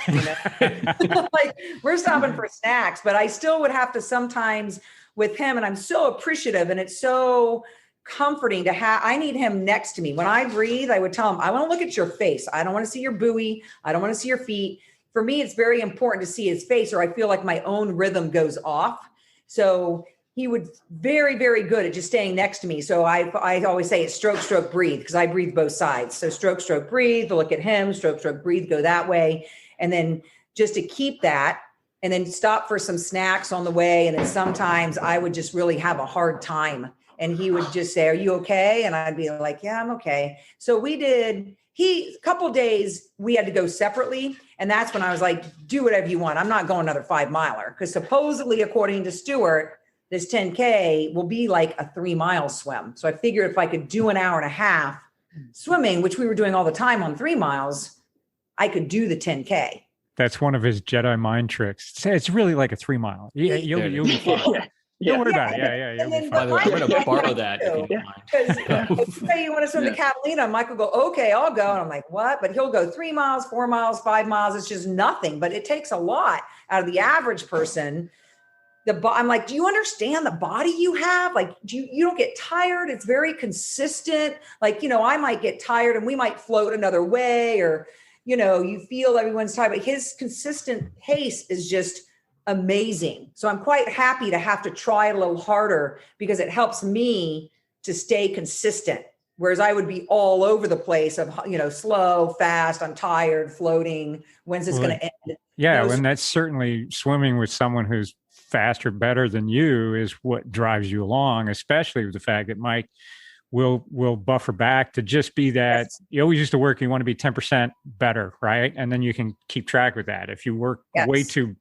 We're stopping for snacks, but I still would have to sometimes with him. And I'm so appreciative. And it's so comforting to have, I need him next to me. When I breathe, I would tell him, I want to look at your face. I don't want to see your buoy. I don't want to see your feet. For me, it's very important to see his face, or I feel like my own rhythm goes off. So he would very, very good at just staying next to me. So I always say it's stroke, stroke, breathe, because I breathe both sides. So stroke, stroke, breathe, look at him, stroke, stroke, breathe, go that way. And then just to keep that, and then stop for some snacks on the way. And then sometimes I would just really have a hard time. And he would just say, are you okay? And I'd be like, yeah, I'm okay. So a couple of days we had to go separately. And that's when I was like, do whatever you want. I'm not going another 5 miler. Because supposedly, according to Stuart, this 10K will be like a 3 mile swim. So I figured if I could do an hour and a half swimming, which we were doing all the time on 3 miles, I could do the 10K. That's one of his Jedi mind tricks. It's really like a 3 mile. Yeah, you'll be fine. Don't worry about it. Yeah. You'll be fine. I'm going to borrow that if you don't mind. Because say you want to swim the Catalina, Mike will go, okay, I'll go. And I'm like, what? But he'll go 3 miles, 4 miles, 5 miles. It's just nothing. But it takes a lot out of the average person. I'm like, do you understand the body you have? You don't get tired. It's very consistent. I might get tired and we might float another way, or, you feel everyone's tired, but his consistent pace is just amazing. So I'm quite happy to have to try it a little harder because it helps me to stay consistent. Whereas I would be all over the place of, slow, fast, I'm tired, floating. When's this going to end? Yeah. And that's certainly swimming with someone who's faster, better than you is what drives you along, especially with the fact that Mike will buffer back to just be that. Yes. You always used to work, you want to be 10% better, right? And then you can keep track with that. If you work way too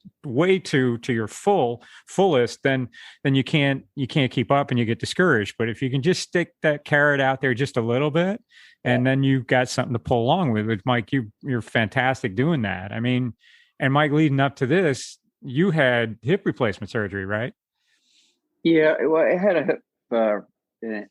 to your fullest, then you can't keep up and you get discouraged. But if you can just stick that carrot out there just a little bit, and then you've got something to pull along with. Mike, you're fantastic doing that. I mean, and Mike, leading up to this, you had hip replacement surgery, right? Yeah, well, I had a hip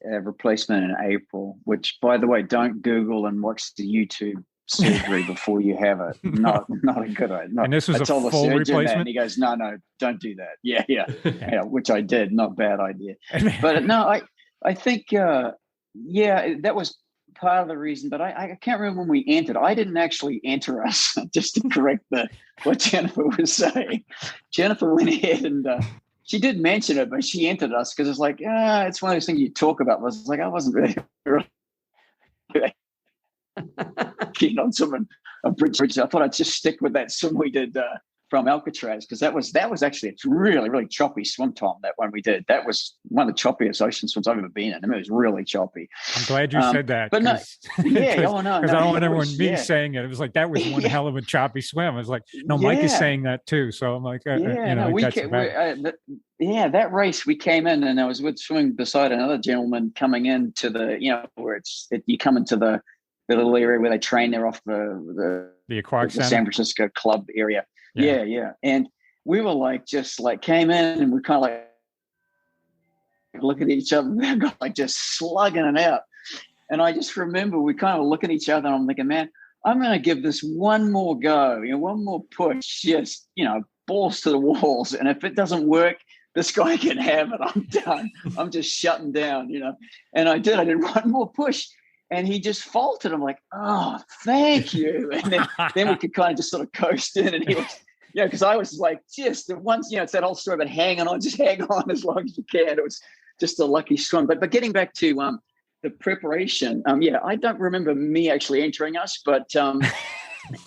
replacement in April, which, by the way, don't Google and watch the YouTube surgery before you have it. Not a good idea. And this was a full replacement? And he goes, no, don't do that. Yeah, which I did. Not bad idea. But no, I think, that was part of the reason. But I can't remember when we entered. I didn't actually enter us, just to correct what Jennifer was saying. Jennifer went ahead and she did mention it, but she entered us because it's like, it's one of those things you talk about. I was like, I wasn't really keen on swimming a bridge. I thought I'd just stick with that swim we did from Alcatraz, because that was actually a really, really choppy swim, Tom. That one we did, that was one of the choppiest ocean swims I've ever been in. I mean, it was really choppy. I'm glad you said that. But no, because I don't want everyone saying it. It was like, that was one hell of a choppy swim. I was like, no, Mike is saying that too. So I'm like, that race we came in, and I was swimming beside another gentleman coming into the, where you come into the little area where they train there off the Aquatic Center? San Francisco club area. Yeah. And we were came in, and we kind of look at each other, like just slugging it out. And I just remember we kind of look at each other, and I'm thinking, man, I'm going to give this one more go, one more push, just, balls to the walls. And if it doesn't work, this guy can have it. I'm done. I'm just shutting down, And I did one more push. And he just faltered. I'm like, oh, thank you. And then we could kind of just sort of coast in. And he was, because I was like, just once, it's that whole story about hanging on, just hang on as long as you can. It was just a lucky swim. But getting back to the preparation, I don't remember me actually entering us, but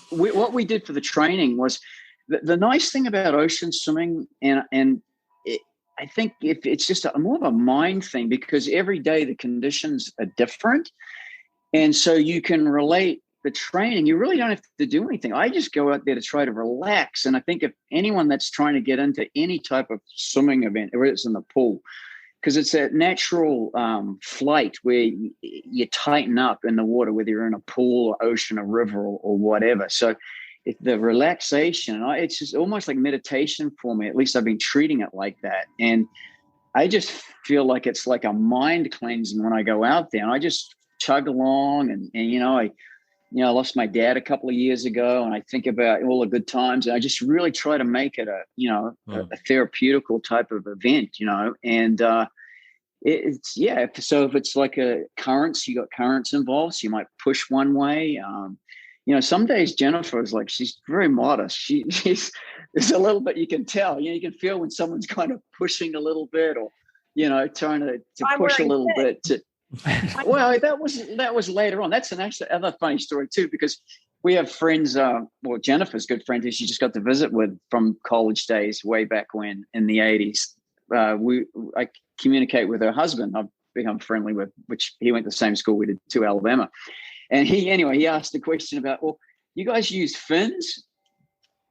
what we did for the training was the nice thing about ocean swimming, and I think if it's just more of a mind thing, because every day the conditions are different. And so you can relate the training. You really don't have to do anything. I just go out there to try to relax. And I think if anyone that's trying to get into any type of swimming event, or it's in the pool, because it's a natural flight where you tighten up in the water, whether you're in a pool or ocean or river or whatever. So the relaxation, it's just almost like meditation for me. At least I've been treating it like that. And I just feel like it's like a mind cleansing when I go out there. And I just chug along, and I lost my dad a couple of years ago, and I think about all the good times, and I just really try to make it a therapeutical type of event, and so if it's like a currents, you got currents involved, so you might push one way. Some days Jennifer is like, she's very modest. She's there's a little bit, you can tell, you can feel when someone's kind of pushing a little bit, or trying to push a little bit to. Well, that was later on. That's actually other funny story too, because we have friends. Jennifer's good friend who she just got to visit with from college days way back when in the 80s. I communicate with her husband. I've become friendly with, which he went to the same school we did to, Alabama. And he asked a question about, well, you guys use fins?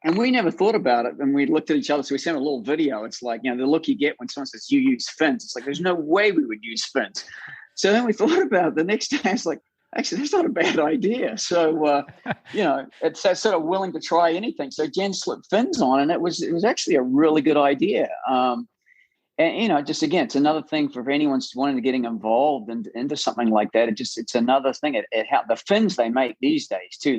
And we never thought about it. And we looked at each other. So we sent a little video. It's like, the look you get when someone says you use fins. It's like, there's no way we would use fins. So then we thought about it the next day. It's like, actually, that's not a bad idea. So, it's sort of willing to try anything. So Jen slipped fins on, and it was actually a really good idea. And, just again, it's another thing for anyone wanting to getting involved into something like that. It's another thing. The fins they make these days too.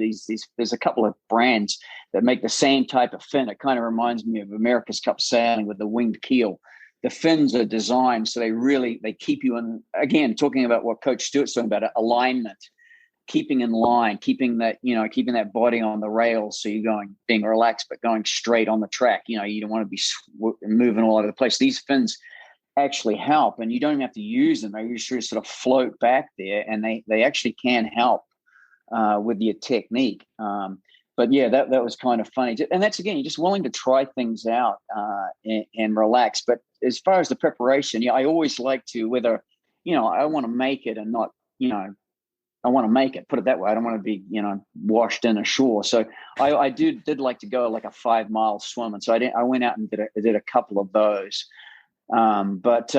There's a couple of brands that make the same type of fin. It kind of reminds me of America's Cup sailing with the winged keel. The fins are designed so they keep you in, again, talking about what Coach Stuart's talking about, alignment, keeping in line, keeping that body on the rails. So you're being relaxed, but going straight on the track. You don't want to be moving all over the place. These fins actually help, and you don't even have to use them. They usually sort of float back there, and they actually can help with your technique. But yeah, that was kind of funny. And that's, again, you're just willing to try things out and relax. But as far as the preparation, yeah, I always like to, whether, I want to make it and not, I want to make it, put it that way. I don't want to be, washed in ashore. So I did like to go like a 5-mile swim. And so I went out and did a couple of those. But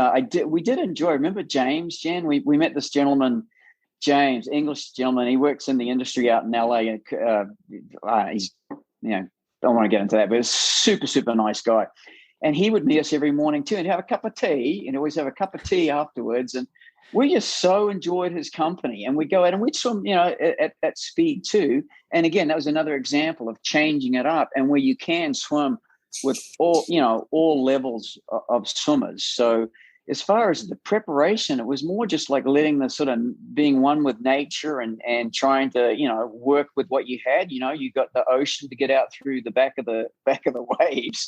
we did enjoy, remember James, Jen, we met this gentleman, James, English gentleman. He works in the industry out in LA. He's, don't want to get into that, but he's a super, super nice guy. And he would meet us every morning too, and have a cup of tea, and always have a cup of tea afterwards. And we just so enjoyed his company. And we'd go out and we'd swim, at speed too. And again, that was another example of changing it up, and where you can swim with all levels of swimmers. So as far as the preparation, it was more just like letting the sort of being one with nature and trying to, work with what you had. You got the ocean to get out through the back of the waves,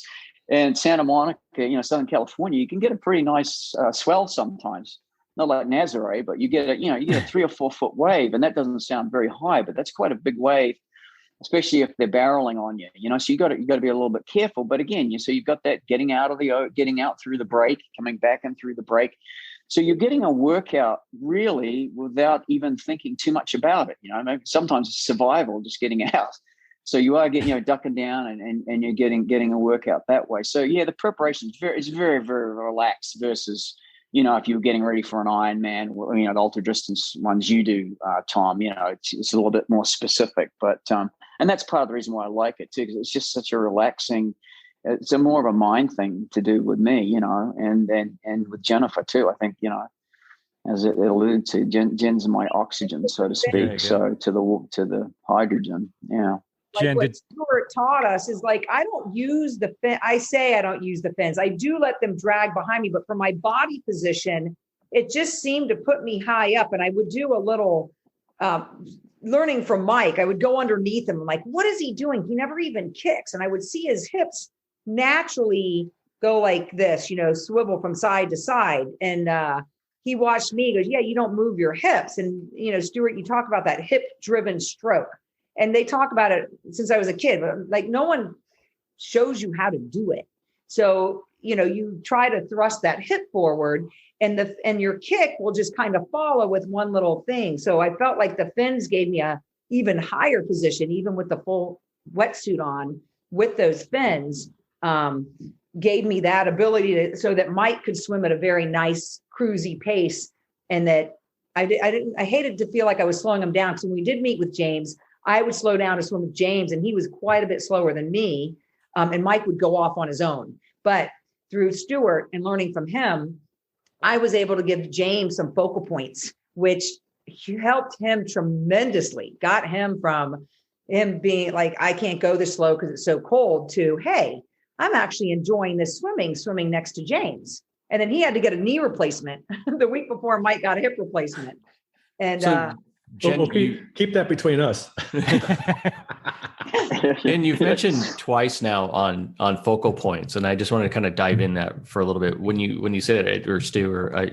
and Santa Monica, Southern California, you can get a pretty nice swell sometimes. Not like Nazare, but you get a 3 or 4 foot wave, and that doesn't sound very high, but that's quite a big wave, especially if they're barreling on you, so you got to be a little bit careful. But again, so you've got that getting out through the break, coming back in through the break. So you're getting a workout really without even thinking too much about it. Maybe sometimes it's survival, just getting out. So you are getting, ducking down and you're getting a workout that way. So yeah, the preparation is very, very relaxed versus, if you're getting ready for an Ironman, the ultra distance ones you do, Tom, it's a little bit more specific, but, and that's part of the reason why I like it too, because it's just such a relaxing, it's a more of a mind thing to do with me, and with Jennifer too. I think, as it alluded to, Jen's my oxygen, so to speak. Yeah. So to the hydrogen. Yeah. Like what Stuart taught us is like, I don't use the fin. I say I don't use the fins. I do let them drag behind me, but for my body position, it just seemed to put me high up. And I would do a little learning from Mike. I would go underneath him. I'm like, what is he doing? He never even kicks. And I would see his hips naturally go like this, swivel from side to side. And he watched me, he goes, yeah, you don't move your hips. And, Stuart, you talk about that hip driven stroke. And they talk about it since I was a kid, but like no one shows you how to do it. So, you try to thrust that hip forward and your kick will just kind of follow with one little thing. So I felt like the fins gave me a even higher position, even with the full wetsuit on with those fins, gave me that ability so that Mike could swim at a very nice cruisy pace. And that I hated to feel like I was slowing him down. So when we did meet with James, I would slow down to swim with James, and he was quite a bit slower than me. And Mike would go off on his own. But through Stuart and learning from him, I was able to give James some focal points, which helped him tremendously. Got him from him being like, I can't go this slow because it's so cold, to, hey, I'm actually enjoying this swimming next to James. And then he had to get a knee replacement the week before Mike got a hip replacement. And Jen, we'll keep that between us. And you've mentioned twice now on focal points, and I just wanted to kind of dive in that for a little bit. When you say that, or Stu, or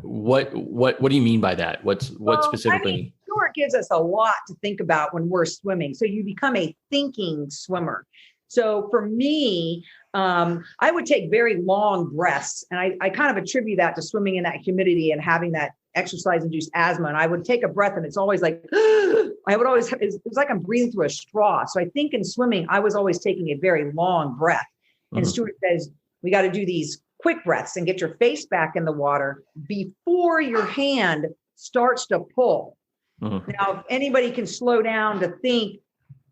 what do you mean by that? What specifically? Stuart gives us a lot to think about when we're swimming. So you become a thinking swimmer. So for me, I would take very long breaths, and I kind of attribute that to swimming in that humidity and having that exercise-induced asthma. And I would take a breath, and it's always like, it's like I'm breathing through a straw. So I think in swimming, I was always taking a very long breath. And Stuart says, we got to do these quick breaths and get your face back in the water before your hand starts to pull. Now, if anybody can slow down to think,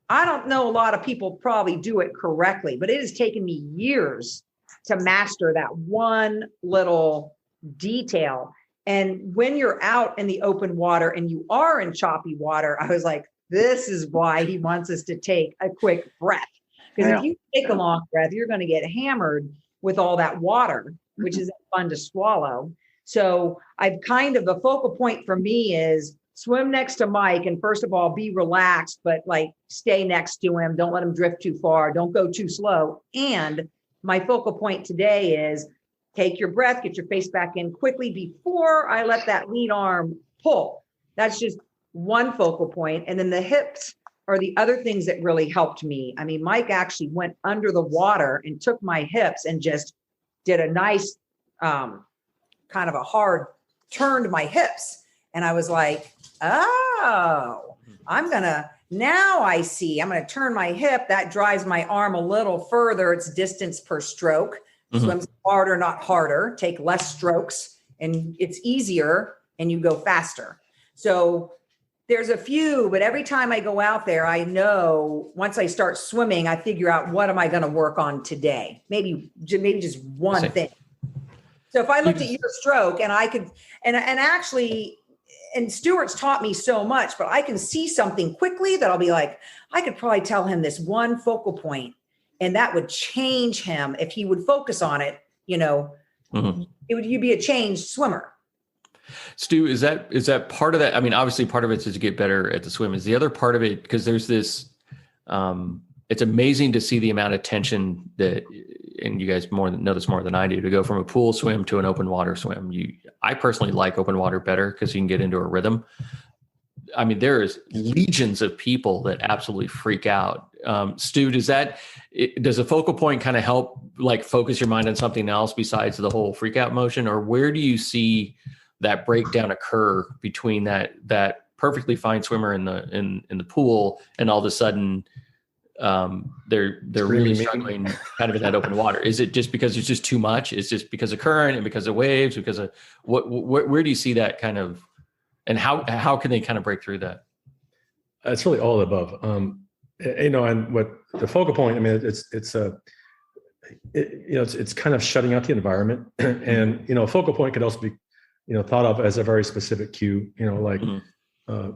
I don't know, a lot of people probably do it correctly, but it has taken me years to master that one little detail. And when you're out in the open water and you are in choppy water, I was like, this is why he wants us to take a quick breath. Because if you take a long breath, you're going to get hammered with all that water, which isn't fun to swallow. So I've kind of, the focal point for me is swim next to Mike. And first of all, be relaxed, but like stay next to him. Don't let him drift too far. Don't go too slow. And my focal point today is take your breath, get your face back in quickly before I let that lead arm pull. That's just one focal point. And then the hips are the other things that really helped me. I mean, Mike actually went under the water and took my hips and just did a nice kind of a hard turned my hips. And I was like, oh, now I see, I'm going to turn my hip. That drives my arm a little further. It's distance per stroke. Swim smarter, not harder. Take less strokes and it's easier and you go faster. So there's a few, but every time I go out there, I know once I start swimming, I figure out what am I going to work on today? Maybe just one thing. So if I looked at your stroke and I could, and actually, and Stuart's taught me so much, but I can see something quickly that I'll be like, I could probably tell him this one focal point, and that would change him if he would focus on it. You know, you'd be a changed swimmer. Stu, is that part of that? I mean, obviously part of it is to get better at the swim. Is the other part of it, because there's this, it's amazing to see the amount of tension that, and you guys know this more than I do, to go from a pool swim to an open water swim. I personally like open water better because you can get into a rhythm. I mean, there is legions of people that absolutely freak out. Stu, does a focal point kind of help like focus your mind on something else besides the whole freak out motion? Or where do you see that breakdown occur between that perfectly fine swimmer in the pool and all of a sudden they're really struggling kind of in that open water? Is it just because it's just too much? Is it just because of current and because of waves? Because of where do you see that kind of, and how can they kind of break through that? It's really all of the above. And what the focal point, I mean, it's kind of shutting out the environment, and a focal point could also be thought of as a very specific cue, like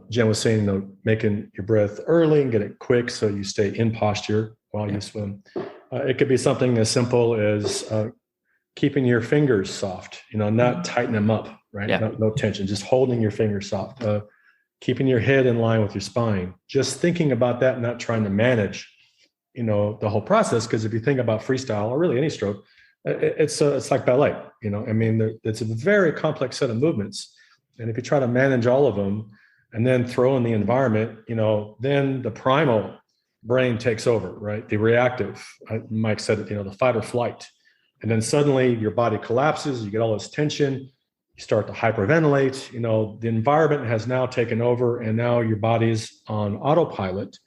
Jen was saying, making your breath early and get it quick so you stay in posture while you swim. It could be something as simple as keeping your fingers soft, not tighten them up, right? Yeah. No tension, just holding your fingers soft, keeping your head in line with your spine, just thinking about that, not trying to manage, the whole process. Because if you think about freestyle or really any stroke, it's like ballet, I mean, it's a very complex set of movements. And if you try to manage all of them and then throw in the environment, then the primal brain takes over, right? The reactive, Mike said it, the fight or flight. And then suddenly your body collapses, you get all this tension, you start to hyperventilate, the environment has now taken over, and now your body's on autopilot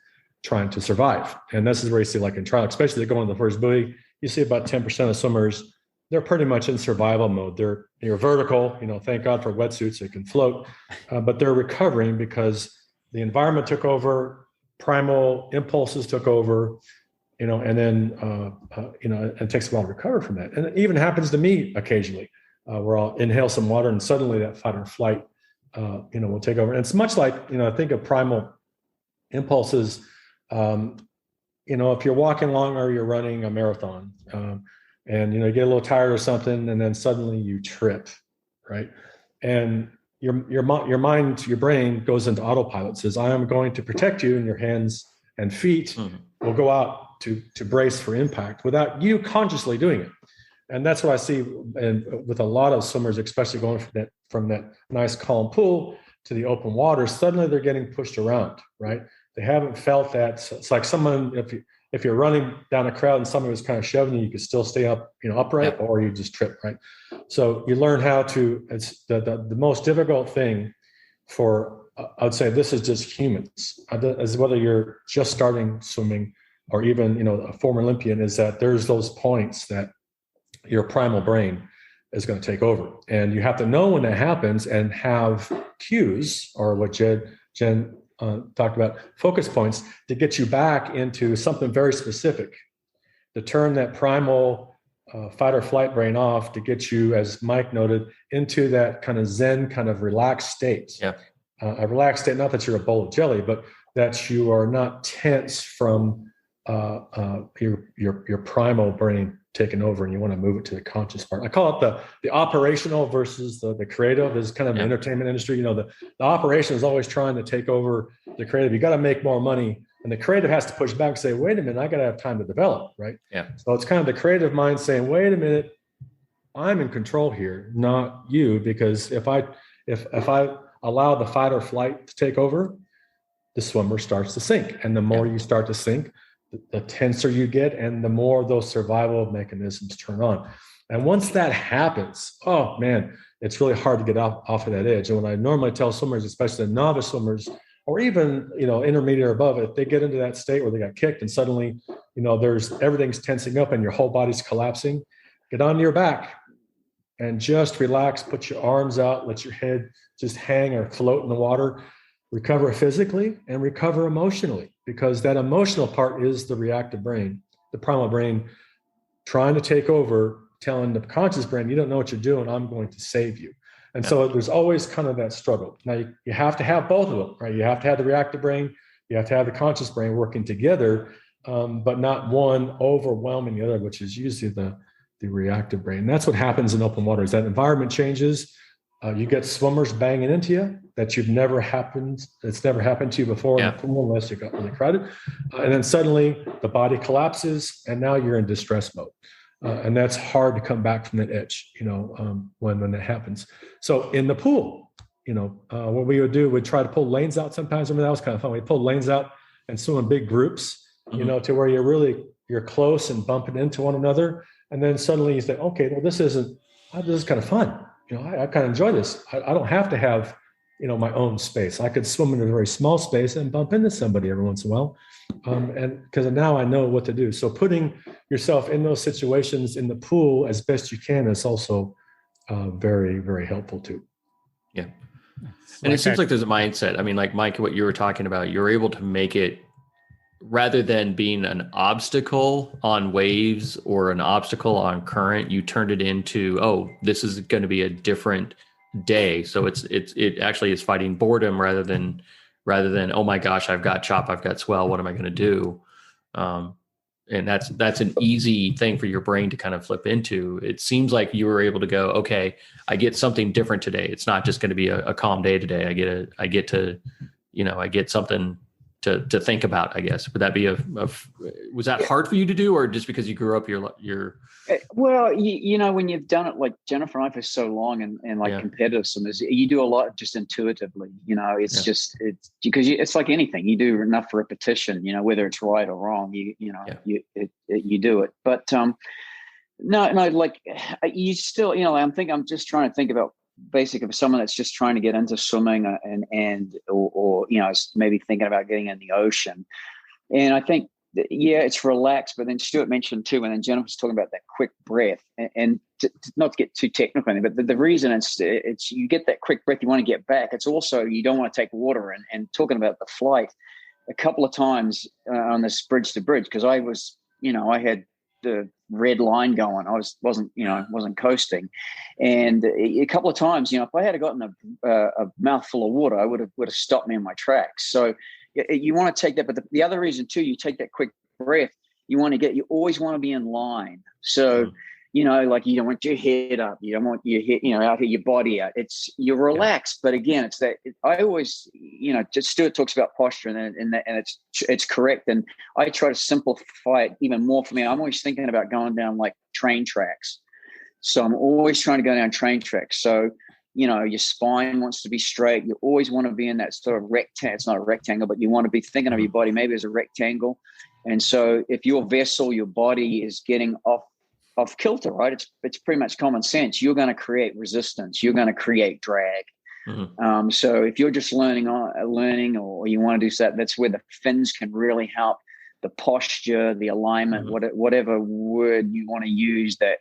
trying to survive. And this is where you see, like in trial, especially they go on the first buoy, you see about 10% of swimmers, they're pretty much in survival mode. They're vertical, thank God for wetsuits, so you can float, but they're recovering because the environment took over, primal impulses took over, and then, it takes a while to recover from that. And it even happens to me occasionally, where I'll inhale some water and suddenly that fight or flight, will take over. And it's much like, I think of primal impulses, if you're walking along or you're running a marathon, and you get a little tired or something, and then suddenly you trip, right? And your mind, your brain goes into autopilot, says, I am going to protect you, and your hands and feet will go out to brace for impact without you consciously doing it. And that's what I see with a lot of swimmers, especially going from that nice calm pool to the open water. Suddenly they're getting pushed around, right? They haven't felt that. So it's like someone, if you're running down a crowd and someone was kind of shoving you, you could still stay up, upright, or you just trip, right? So you learn how to. It's the most difficult thing for. I would say this is just humans, as whether you're just starting swimming or even a former Olympian, is that there's those points that your primal brain is going to take over, and you have to know when that happens and have cues, or what Jen talked about, focus points, to get you back into something very specific, to turn that primal fight or flight brain off, to get you, as Mike noted, into that kind of Zen, kind of relaxed state. Yeah. A relaxed state, not that you're a bowl of jelly, but that you are not tense from your primal brain taken over, and you want to move it to the conscious part. I call it the operational versus the creative. This is kind of an entertainment industry. The operation is always trying to take over the creative. You got to make more money, and the creative has to push back and say, wait a minute, I got to have time to develop, right? Yeah. So it's kind of the creative mind saying, wait a minute, I'm in control here, not you, because if I allow the fight or flight to take over, the swimmer starts to sink. And the more you start to sink, the tenser you get, and the more those survival mechanisms turn on. And once that happens, oh man, it's really hard to get off of that edge. And when I normally tell swimmers, especially the novice swimmers, or even, intermediate or above, if they get into that state where they got kicked and suddenly, everything's tensing up and your whole body's collapsing, get onto your back and just relax, put your arms out, let your head just hang or float in the water, recover physically and recover emotionally, because that emotional part is the reactive brain, the primal brain trying to take over, telling the conscious brain, you don't know what you're doing, I'm going to save you. And so there's always kind of that struggle. Now you have to have both of them, right? You have to have the reactive brain, you have to have the conscious brain working together, but not one overwhelming the other, which is usually the reactive brain. And that's what happens in open water. As that environment changes, you get swimmers banging into you that it's never happened to you before, unless you got really crowded. And then suddenly the body collapses and now you're in distress mode. And that's hard to come back from that edge, when that happens. So in the pool, what we would do, we'd try to pull lanes out sometimes. I mean, that was kind of fun. We'd pull lanes out and swim in big groups, to where you're close and bumping into one another. And then suddenly you say, okay, well, this is kind of fun. I kind of enjoy this. I don't have to have, my own space. I could swim in a very small space and bump into somebody every once in a while. And because now I know what to do. So putting yourself in those situations in the pool as best you can is also very, very helpful too. Yeah. And it seems like there's a mindset. I mean, like Mike, what you were talking about, you're able to make it, rather than being an obstacle on waves or an obstacle on current, you turned it into, oh, this is going to be a different day. So it actually is fighting boredom rather than, oh my gosh, I've got chop, I've got swell, what am I going to do? And that's an easy thing for your brain to kind of flip into. It seems like you were able to go, okay, I get something different today. It's not just going to be a calm day today. I get something to think about, I guess. Would that be was that hard for you to do, or just because you grew up your well, when you've done it like Jennifer and I for so long and competitive swimmers, you do a lot just intuitively, it's just, it's because it's like anything, you do enough repetition, whether it's right or wrong, you do it. But no, like you still, I'm just trying to think about basically someone that's just trying to get into swimming or maybe thinking about getting in the ocean. And I think, it's relaxed, but then Stuart mentioned too, and then Jennifer's talking about that quick breath, and not to get too technical, but the reason it's you get that quick breath, you want to get back. It's also, you don't want to take water. And talking about the flight, a couple of times on this bridge to bridge, because I was, I had the red line going. I wasn't coasting, and a couple of times, if I had gotten a mouthful of water, I would have stopped me in my tracks. So you want to take that, but the other reason too, you take that quick breath. You always want to be in line. So like you don't want your head up, you don't want your head, out here, your body out. You're relaxed, but again, it's that I always, just Stuart talks about posture, and it's correct. And I try to simplify it even more for me. I'm always thinking about going down like train tracks. So I'm always trying to go down train tracks. So, your spine wants to be straight. You always want to be in that sort of rectangle. It's not a rectangle, but you want to be thinking of your body maybe as a rectangle. And so if your vessel, your body is getting off kilter, right? It's pretty much common sense. You're going to create resistance. You're going to create drag. Mm-hmm. So if you're just learning or you want to do that, that's where the fins can really help. The posture, the alignment, whatever word you want to use that,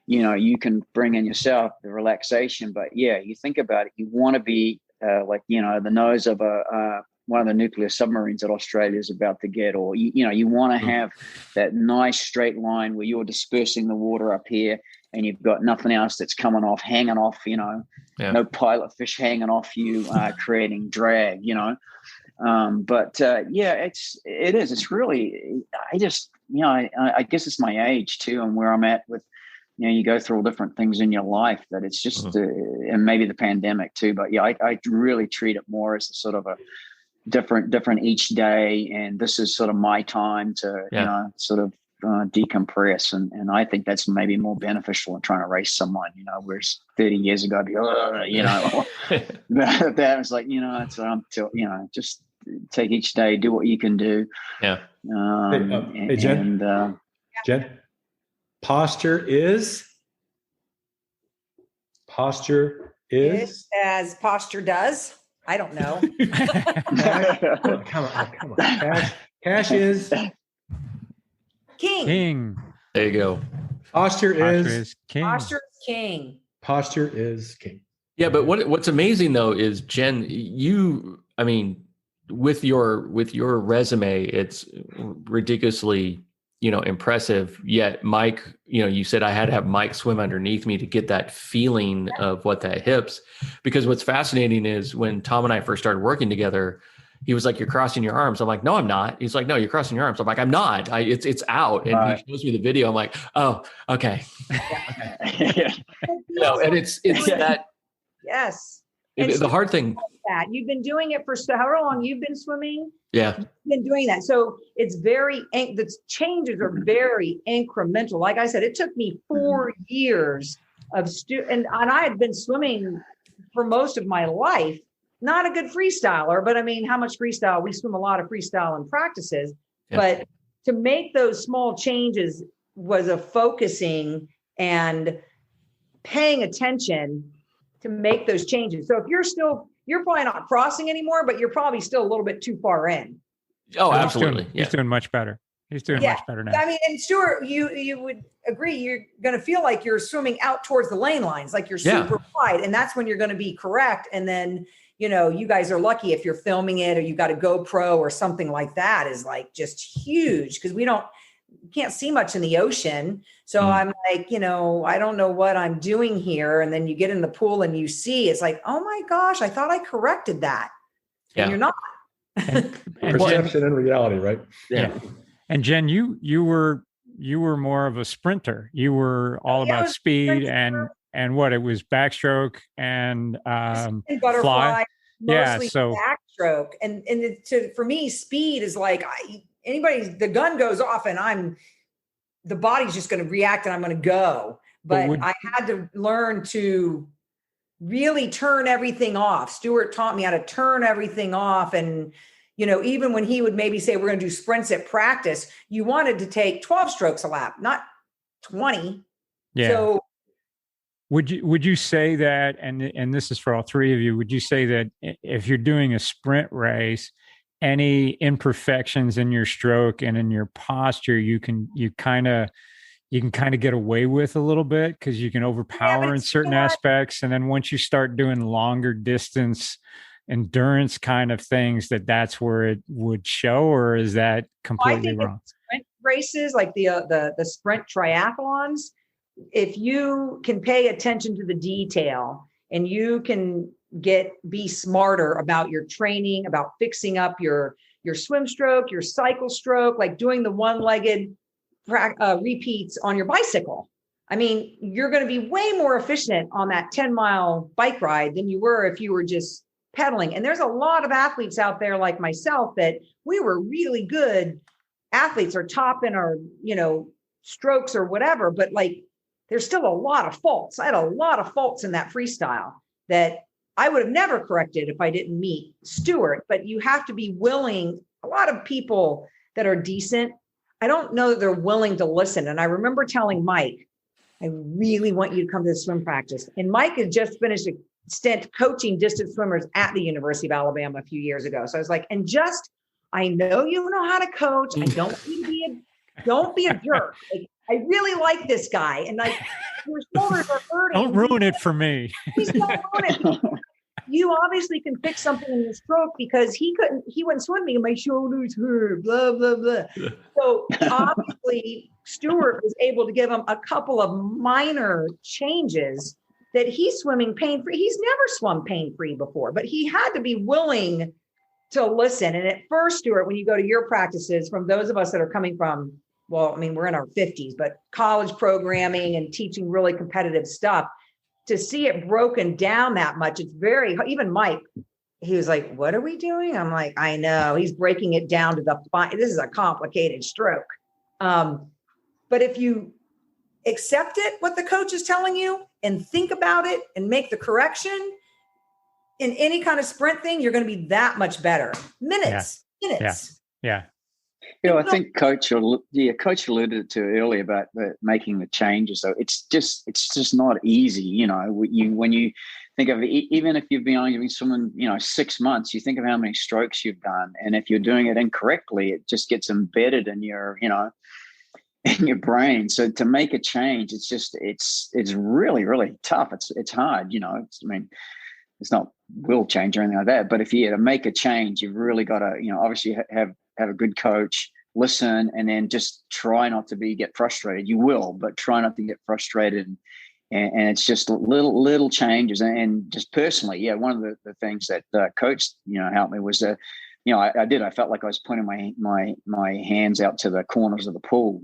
you can bring in yourself, the relaxation. But you think about it, you want to be like, the nose of one of the nuclear submarines that Australia is about to get, or, you want to have that nice straight line where you're dispersing the water up here and you've got nothing else that's hanging off, no pilot fish hanging off you, creating drag, it's really, I guess it's my age too, and where I'm at with, you go through all different things in your life that it's just, and maybe the pandemic too, but I really treat it more as a sort of a different each day. And this is sort of my time to, sort of decompress. And I think that's maybe more beneficial than trying to race someone, whereas 30 years ago, I'd be, that was like, just take each day, do what you can do. Yeah. Hey, Jen. Jen, posture is as posture does. I don't know. Come on. Cash is king. There you go. Posture is king. Posture is king. Posture is king. Yeah, but what's amazing though is Jen, with your resume, it's ridiculously, impressive. Yet Mike, you said I had to have Mike swim underneath me to get that feeling of what that hips, because what's fascinating is when Tom and I first started working together, he was like, "You're crossing your arms." I'm like, "No, I'm not." He's like, "No, you're crossing your arms." I'm like, "I'm not. It's out." And he shows me the video. I'm like, "Oh, okay." Yeah. And it's that. Yes. The hard thing. That you've been doing it for however long you've been swimming. Yeah. You've been doing that. So it's the changes are very incremental. Like I said, it took me 4 years of and I had been swimming for most of my life. Not a good freestyler, but how much freestyle? We swim a lot of freestyle in practices, but to make those small changes was a focusing and paying attention to make those changes. So if you're probably not crossing anymore, but you're probably still a little bit too far in. Oh, absolutely. He's doing much better. He's doing much better now. And Stuart, you would agree, you're going to feel like you're swimming out towards the lane lines, like you're super wide. And that's when you're going to be correct. And then, you guys are lucky if you're filming it or you got a GoPro or something like that is like just huge, because you can't see much in the ocean. So I'm like, I don't know what I'm doing here. And then you get in the pool and you see, it's like, oh my gosh, I thought I corrected that. And you're not. And perception and reality, right? Yeah. And Jen, you were more of a sprinter. You were all about speed and what it was backstroke and butterfly. Fly. Mostly backstroke. And for me, speed is like the gun goes off and the body's just going to react and I'm going to go. But I had to learn to really turn everything off. Stuart taught me how to turn everything off. And, even when he would maybe say, we're going to do sprints at practice, you wanted to take 12 strokes a lap, not 20. Yeah. So would you say that, and this is for all three of you, would you say that if you're doing a sprint race, any imperfections in your stroke and in your posture, you can kind of get away with a little bit because you can overpower in certain aspects. And then once you start doing longer distance endurance kind of things, that's where it would show, or is that completely wrong? Sprint races like the sprint triathlons, if you can pay attention to the detail and you can be smarter about your training, about fixing up your swim stroke, your cycle stroke, like doing the one-legged repeats on your bicycle. You're going to be way more efficient on that 10-mile bike ride than you were if you were just pedaling. And there's a lot of athletes out there like myself that we were really good athletes or top in our, strokes or whatever, but like there's still a lot of faults. I had a lot of faults in that freestyle that I would have never corrected if I didn't meet Stuart. But you have to be willing. A lot of people that are decent, I don't know that they're willing to listen. And I remember telling Mike, I really want you to come to the swim practice. And Mike had just finished a stint coaching distance swimmers at the University of Alabama a few years ago. So I was like, I know you know how to coach. I don't be a jerk. Like, I really like this guy. And like, your shoulders are hurting. Don't ruin it for me. Please don't ruin it. You obviously can fix something in your stroke because he wouldn't swim me. My shoulders hurt, blah, blah, blah. So obviously Stuart was able to give him a couple of minor changes that he's swimming pain-free. He's never swum pain-free before, but he had to be willing to listen. And at first, Stuart, when you go to your practices, from those of us that are coming from, we're in our 50s, but college programming and teaching really competitive stuff, to see it broken down that much, it's even Mike, he was like, what are we doing? I'm like, I know, he's breaking it down to this is a complicated stroke. But if you accept it, what the coach is telling you, and think about it and make the correction in any kind of sprint thing, you're going to be that much better. Minutes. Yeah. I think Coach alluded to earlier about making the changes. So it's just not easy. When you think of it, even if you've been only doing swimming, 6 months, you think of how many strokes you've done, and if you're doing it incorrectly, it just gets embedded in your, in your brain. So to make a change, it's really, really tough. It's hard. It's not will change or anything like that. But if you to make a change, you've really got to, obviously have a good coach, listen, and then just try not to get frustrated. You will, but try not to get frustrated. And it's just little changes. And just personally, one of the things that coach, helped me was I felt like I was pointing my hands out to the corners of the pool,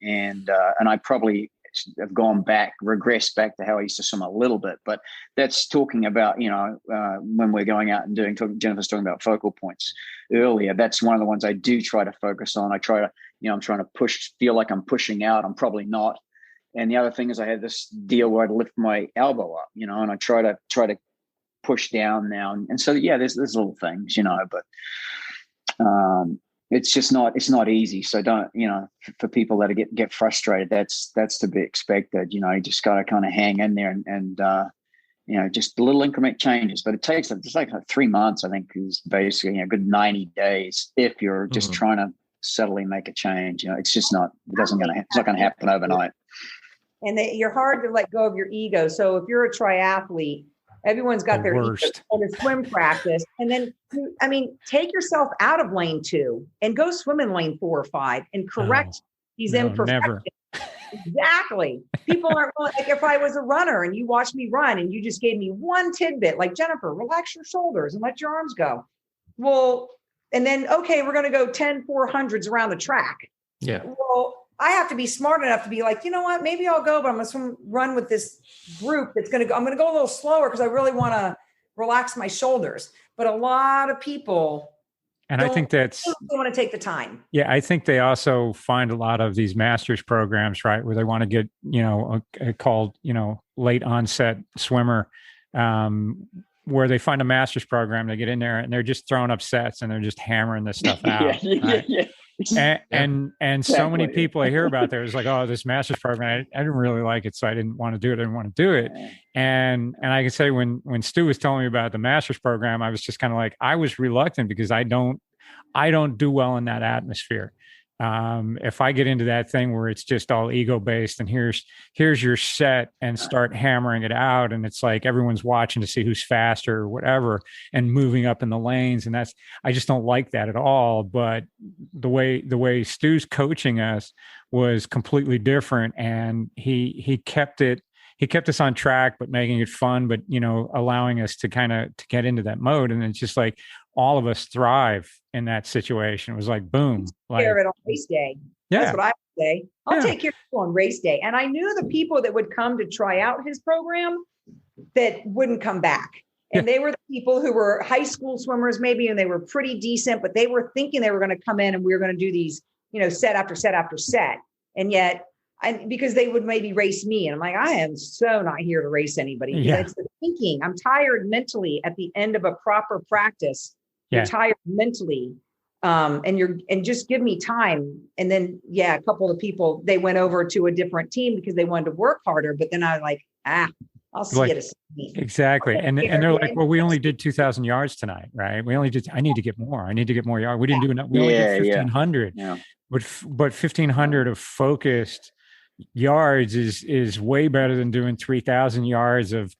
and I probably have regressed back to how I used to swim a little bit, but that's talking about, when we're going out and Jennifer's talking about focal points earlier. That's one of the ones I do try to focus on. I try to, I'm trying to feel like I'm pushing out. I'm probably not. And the other thing is I had this deal where I'd lift my elbow up, and I try to push down now. And so, there's little things, but, it's not easy. So don't, for people that get frustrated, that's to be expected. You just got to kind of hang in there and just little increment changes, but it's like 3 months, I think, is basically a good 90 days. If you're just trying to subtly make a change, it's just not, it's not going to happen overnight. And you're hard to let go of your ego. So if you're a triathlete, everyone's got their ego in a swim practice. And then, take yourself out of lane 2 and go swim in lane 4 or 5 and correct these imperfections. Never. Exactly. People aren't like, if I was a runner and you watched me run and you just gave me one tidbit, like, Jennifer, relax your shoulders and let your arms go. Well, and then, okay, we're going to go 10 400s around the track. Yeah. Well, I have to be smart enough to be like, you know what, maybe I'll go, but I'm going to run with this group that's going to go. I'm going to go a little slower because I really want to relax my shoulders. But a lot of people, and I think they want to take the time. Yeah, I think they also find a lot of these master's programs, right, where they want to get, called, late onset swimmer, where they find a master's program, they get in there and they're just throwing up sets and they're just hammering this stuff out. Yeah. And so many people I hear about there is like, oh, this master's program, I didn't really like it, so I didn't want to do it. I didn't want to do it. And I can say when Stu was telling me about the master's program, I was just kind of like, I was reluctant because I don't do well in that atmosphere. If I get into that thing where it's just all ego based and here's your set and start hammering it out, and it's like everyone's watching to see who's faster or whatever and moving up in the lanes, and I just don't like that at all. But the way Stu's coaching us was completely different, and he kept us on track, but making it fun, but allowing us to to get into that mode. And it's just like all of us thrive in that situation. It was like, boom. Take care of it on race day. That's what I would say. I'll take care of it on race day. And I knew the people that would come to try out his program that wouldn't come back. And they were the people who were high school swimmers maybe, and they were pretty decent, but they were thinking they were going to come in and we were going to do these, set after set after set. And yet, because they would maybe race me. And I'm like, I am so not here to race anybody. Yeah. It's the thinking. I'm tired mentally at the end of a proper practice. You're tired mentally. And just give me time. And then, a couple of people, they went over to a different team because they wanted to work harder. But then I was like, I'll see it. Exactly. And they're like, well, we only did 2,000 yards tonight, right? I need to get more. I need to get more yards. We didn't do enough. We only did 1,500. Yeah. But 1,500 of focused yards is way better than doing 3,000 yards of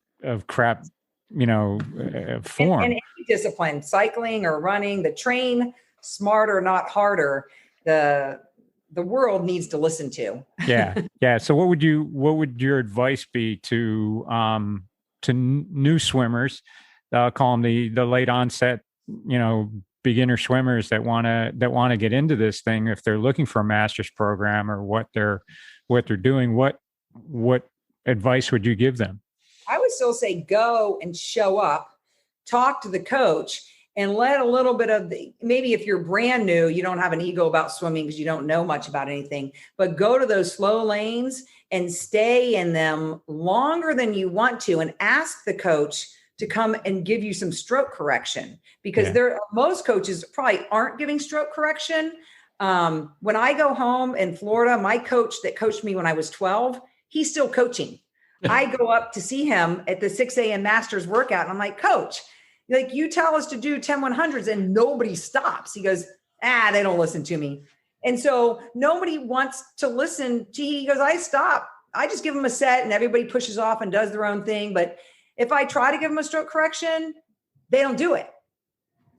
crap, form. And any discipline, cycling or running, the train smarter, not harder, the world needs to listen to. Yeah. So what would your advice be to new swimmers? I'll call them the late onset, beginner swimmers that want to get into this thing, if they're looking for a master's program or what they're doing, what advice would you give them? I would still say go and show up, talk to the coach, and let a little bit of maybe if you're brand new, you don't have an ego about swimming because you don't know much about anything, but go to those slow lanes and stay in them longer than you want to, and ask the coach to come and give you some stroke correction, because most coaches probably aren't giving stroke correction. When I go home in Florida, my coach that coached me when I was 12, he's still coaching. I go up to see him at the 6 a.m. Masters workout. And I'm like, Coach, like, you tell us to do 10 100s and nobody stops. He goes, they don't listen to me. And so nobody wants to listen to, he goes, I stop. I just give them a set and everybody pushes off and does their own thing. But if I try to give them a stroke correction, they don't do it.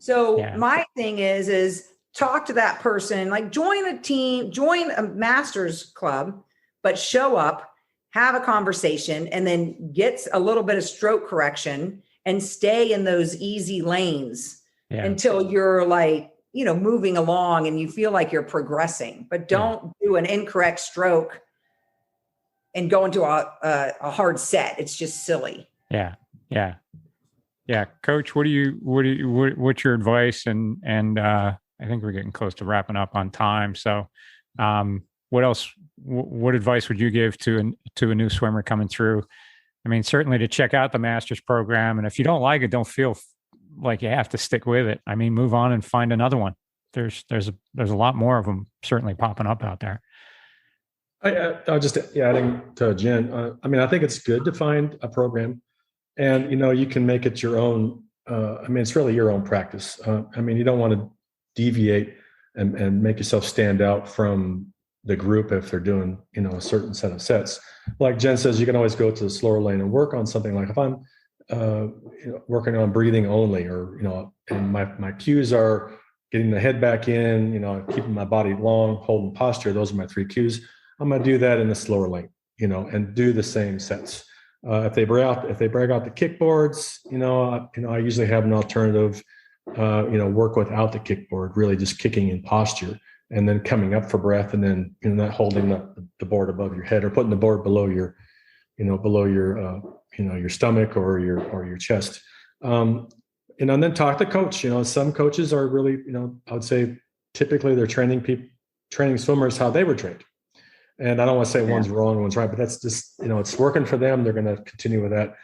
So my thing is talk to that person, like join a team, join a master's club, but show up, have a conversation, and then get a little bit of stroke correction and stay in those easy lanes until you're like, moving along and you feel like you're progressing, but don't do an incorrect stroke and go into a hard set. It's just silly. Yeah. Coach, what's your advice? And I think we're getting close to wrapping up on time. So, what else, what advice would you give to a new swimmer coming through? I mean, certainly to check out the master's program. And if you don't like it, don't feel like you have to stick with it. I mean, move on and find another one. There's a lot more of them certainly popping up out there. I'll just adding to Jen. I mean, I think it's good to find a program, and you can make it your own. I mean, it's really your own practice. I mean, you don't want to deviate and make yourself stand out from the group if they're doing a certain set of sets. Like Jen says, you can always go to the slower lane and work on something. Like if I'm working on breathing only, or and my cues are getting the head back in, keeping my body long, holding posture. Those are my 3 cues. I'm going to do that in the slower lane, and do the same sets. If they break out the kickboards, I usually have an alternative. Work without the kickboard, really just kicking in posture, and then coming up for breath, and then not holding the board above your head or putting the board below your stomach or your chest. And then talk to coach. Some coaches are really, I would say typically they're training swimmers how they were trained. And I don't want to say one's wrong, one's right, but that's just, it's working for them. They're going to continue with that.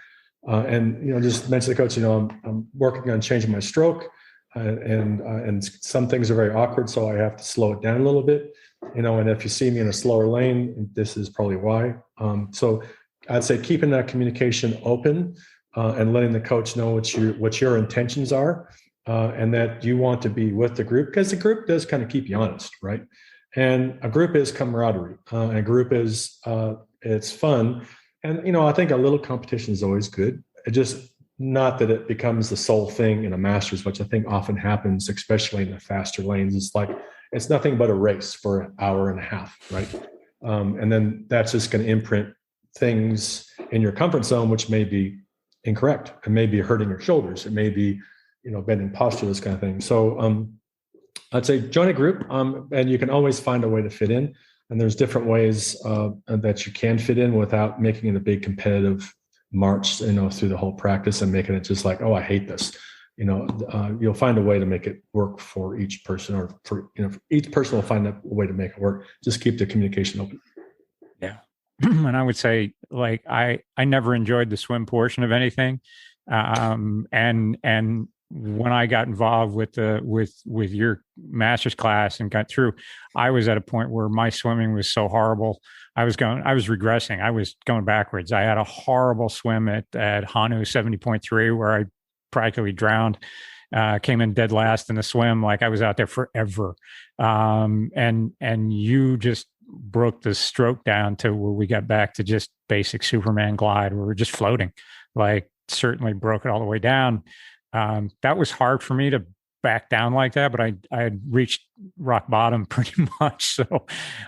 And just mention to the coach, I'm working on changing my stroke, and some things are very awkward, so I have to slow it down a little bit. And if you see me in a slower lane, this is probably why. So I'd say keeping that communication open, and letting the coach know what your intentions are, and that you want to be with the group, because the group does kind of keep you honest, right? And a group is camaraderie. A group is it's fun. And, I think a little competition is always good. It just not that it becomes the sole thing in a Masters, which I think often happens, especially in the faster lanes. It's like, it's nothing but a race for an hour and a half, right? And then that's just going to imprint things in your comfort zone, which may be incorrect. It may be hurting your shoulders. It may be, bending posture, this kind of thing. So I'd say join a group, and you can always find a way to fit in. And there's different ways that you can fit in without making it a big competitive march, through the whole practice and making it just like, oh, I hate this. You'll find a way to make it work for each person, or for each person will find a way to make it work. Just keep the communication open. Yeah. And I would say, like, I never enjoyed the swim portion of anything. And when I got involved with your master's class and got through, I was at a point where my swimming was so horrible. I was regressing. I was going backwards. I had a horrible swim at Hanu 70.3 where I practically drowned, came in dead last in the swim. Like, I was out there forever. And you just broke the stroke down to where we got back to just basic Superman glide, where we're just floating. Like, certainly broke it all the way down. That was hard for me to back down like that, but I had reached rock bottom pretty much. So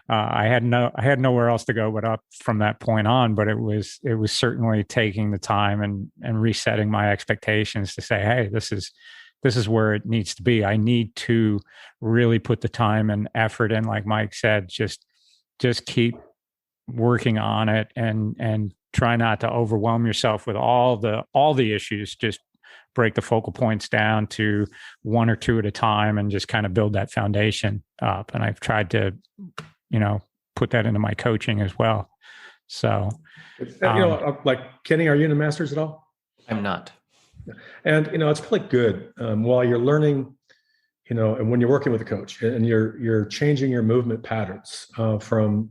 I had nowhere else to go but up from that point on. But it was certainly taking the time and resetting my expectations to say, hey, this is where it needs to be. I need to really put the time and effort in, like Mike said, just keep working on it and try not to overwhelm yourself with all the issues. Just break the focal points down to one or two at a time and just kind of build that foundation up. And I've tried to, put that into my coaching as well. So, like Kenny, are you in the Masters at all? I'm not. And, it's really good while you're learning, and when you're working with a coach and you're changing your movement patterns from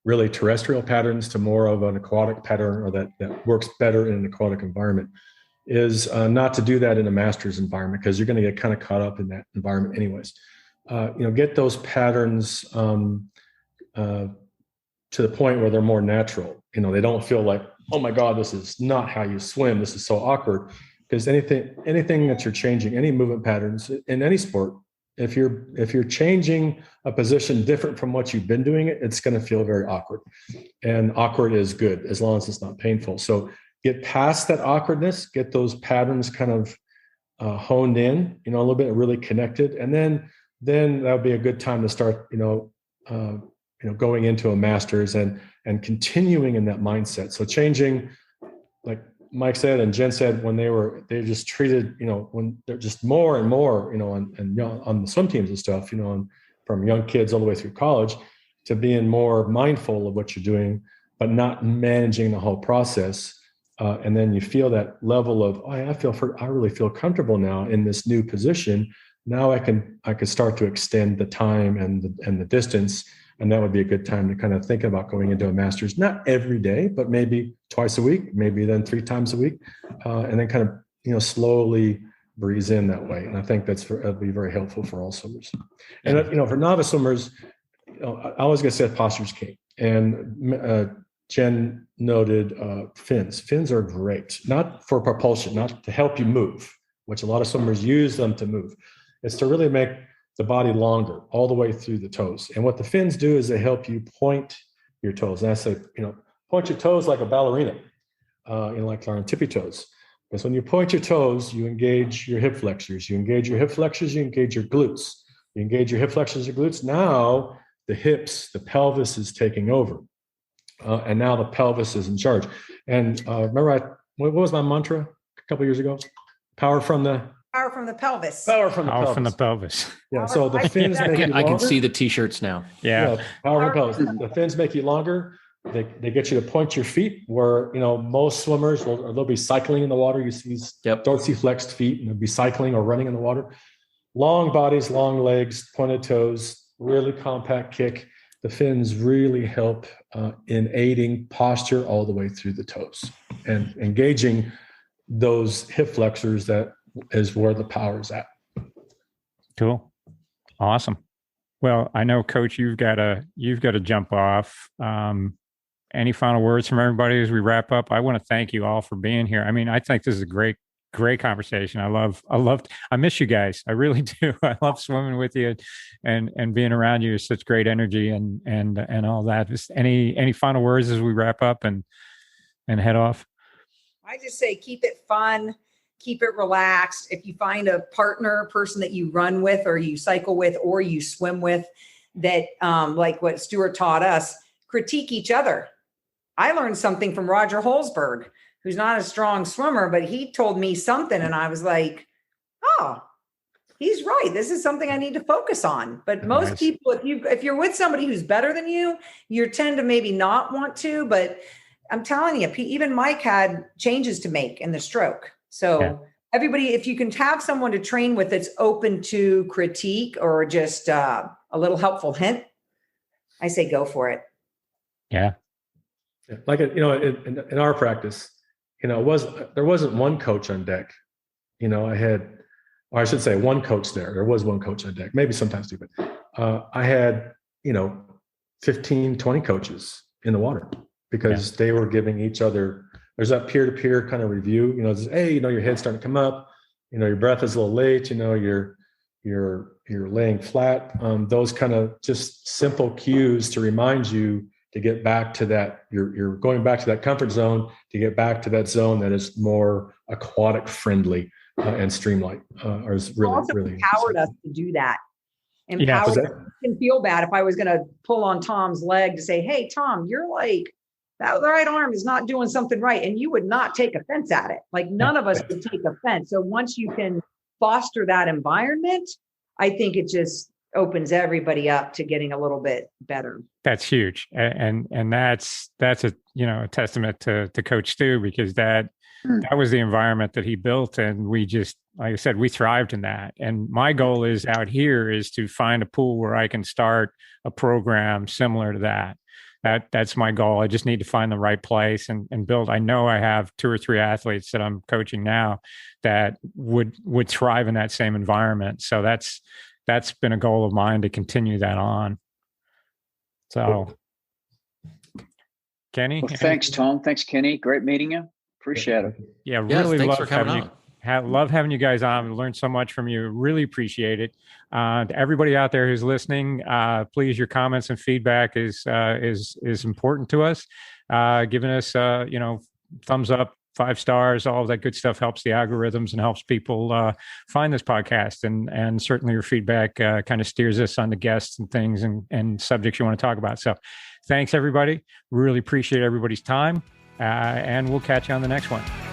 really terrestrial patterns to more of an aquatic pattern, or that works better in an aquatic environment, is not to do that in a Masters environment, because you're going to get kind of caught up in that environment anyways. Get those patterns to the point where they're more natural. They don't feel like, oh my God, this is not how you swim. This is so awkward. Because anything that you're changing, any movement patterns in any sport, if you're changing a position different from what you've been doing it's going to feel very awkward. And awkward is good as long as it's not painful. So get past that awkwardness, get those patterns kind of honed in, a little bit really connected, and then that would be a good time to start, going into a Masters and continuing in that mindset. So changing, like Mike said and Jen said, when they just treated, when they're just more and more, on the swim teams and stuff, from young kids all the way through college, to being more mindful of what you're doing, but not managing the whole process. And then you feel that level of, I really feel comfortable now in this new position. Now I can start to extend the time and the distance. And that would be a good time to kind of think about going into a Masters, not every day, but maybe twice a week, maybe then 3 times a week, and then kind of, slowly breeze in that way. And I think that'd be very helpful for all swimmers. And, for novice swimmers, I always get said posture's key. And Jen noted fins. Fins are great, not for propulsion, not to help you move, which a lot of swimmers use them to move. It's to really make the body longer all the way through the toes. And what the fins do is they help you point your toes. And I say, point your toes like a ballerina, like on tippy toes. Because when you point your toes, you engage your hip flexors. You engage your hip flexors, you engage your glutes. You engage your hip flexors, your glutes. Now the hips, the pelvis is taking over. And now the pelvis is in charge. And remember, what was my mantra a couple of years ago? Power from the pelvis. Power from the pelvis. Yeah. So the fins make you longer. I can see the t-shirts now. Yeah. Power from the pelvis. The fins make you longer. They get you to point your feet where, most swimmers they'll be cycling in the water. You see dorsiflexed feet, and they'll be cycling or running in the water. Long bodies, long legs, pointed toes, really compact kick. The fins really help in aiding posture all the way through the toes and engaging those hip flexors. That is where the power is at. Cool. Awesome. Well, I know, Coach, you've got to jump off. Any final words from everybody as we wrap up? I want to thank you all for being here. I mean, I think this is a great conversation. I miss you guys. I really do. I love swimming with you and being around you. Is such great energy and all that. Just any final words as we wrap up and head off? I just say, keep it fun, keep it relaxed. If you find a person that you run with or you cycle with or you swim with that, like what Stuart taught us, critique each other. I learned something from Roger Holzberg, who's not a strong swimmer, but he told me something and I was like, oh, he's right. This is something I need to focus on. But most people, if you're with somebody who's better than you, you tend to maybe not want to, but I'm telling you, even Mike had changes to make in the stroke. So everybody, if you can have someone to train with that's open to critique or just a little helpful hint, I say go for it. Yeah. Like, in our practice, there wasn't one coach on deck. I should say one coach there. There was one coach on deck, maybe sometimes two, but I had, 15, 20 coaches in the water because they were giving each other, there's that peer-to-peer kind of review, hey, your head's starting to come up, your breath is a little late, you're laying flat. Those kind of just simple cues to remind you to get back to that, you're going back to that comfort zone, to get back to that zone that is more aquatic friendly and streamlined. Is really, also really empowered us to do that. Empowered us. Can feel bad if I was going to pull on Tom's leg to say, hey, Tom, you're like that right arm is not doing something right. And you would not take offense at it. Like none of us would take offense. So once you can foster that environment, I think it just opens everybody up to getting a little bit better. That's huge. And that's a, a testament to Coach Stu, because that was the environment that he built. And we just, like I said, we thrived in that. And my goal is out here is to find a pool where I can start a program similar to that. That's my goal. I just need to find the right place and build. I know I have 2 or 3 athletes that I'm coaching now that would thrive in that same environment. So that's been a goal of mine to continue that on. So, Kenny. Well, thanks, Tom. Thanks, Kenny. Great meeting you. Appreciate it. Yeah, yes, really thanks love for coming having on. love having you guys on. We learned so much from you. Really appreciate it. To everybody out there who's listening, please, your comments and feedback is important to us. Giving us, thumbs up, 5 stars, all of that good stuff helps the algorithms and helps people find this podcast. And certainly your feedback kind of steers us on the guests and things and subjects you want to talk about. So thanks, everybody. Really appreciate everybody's time. And we'll catch you on the next one.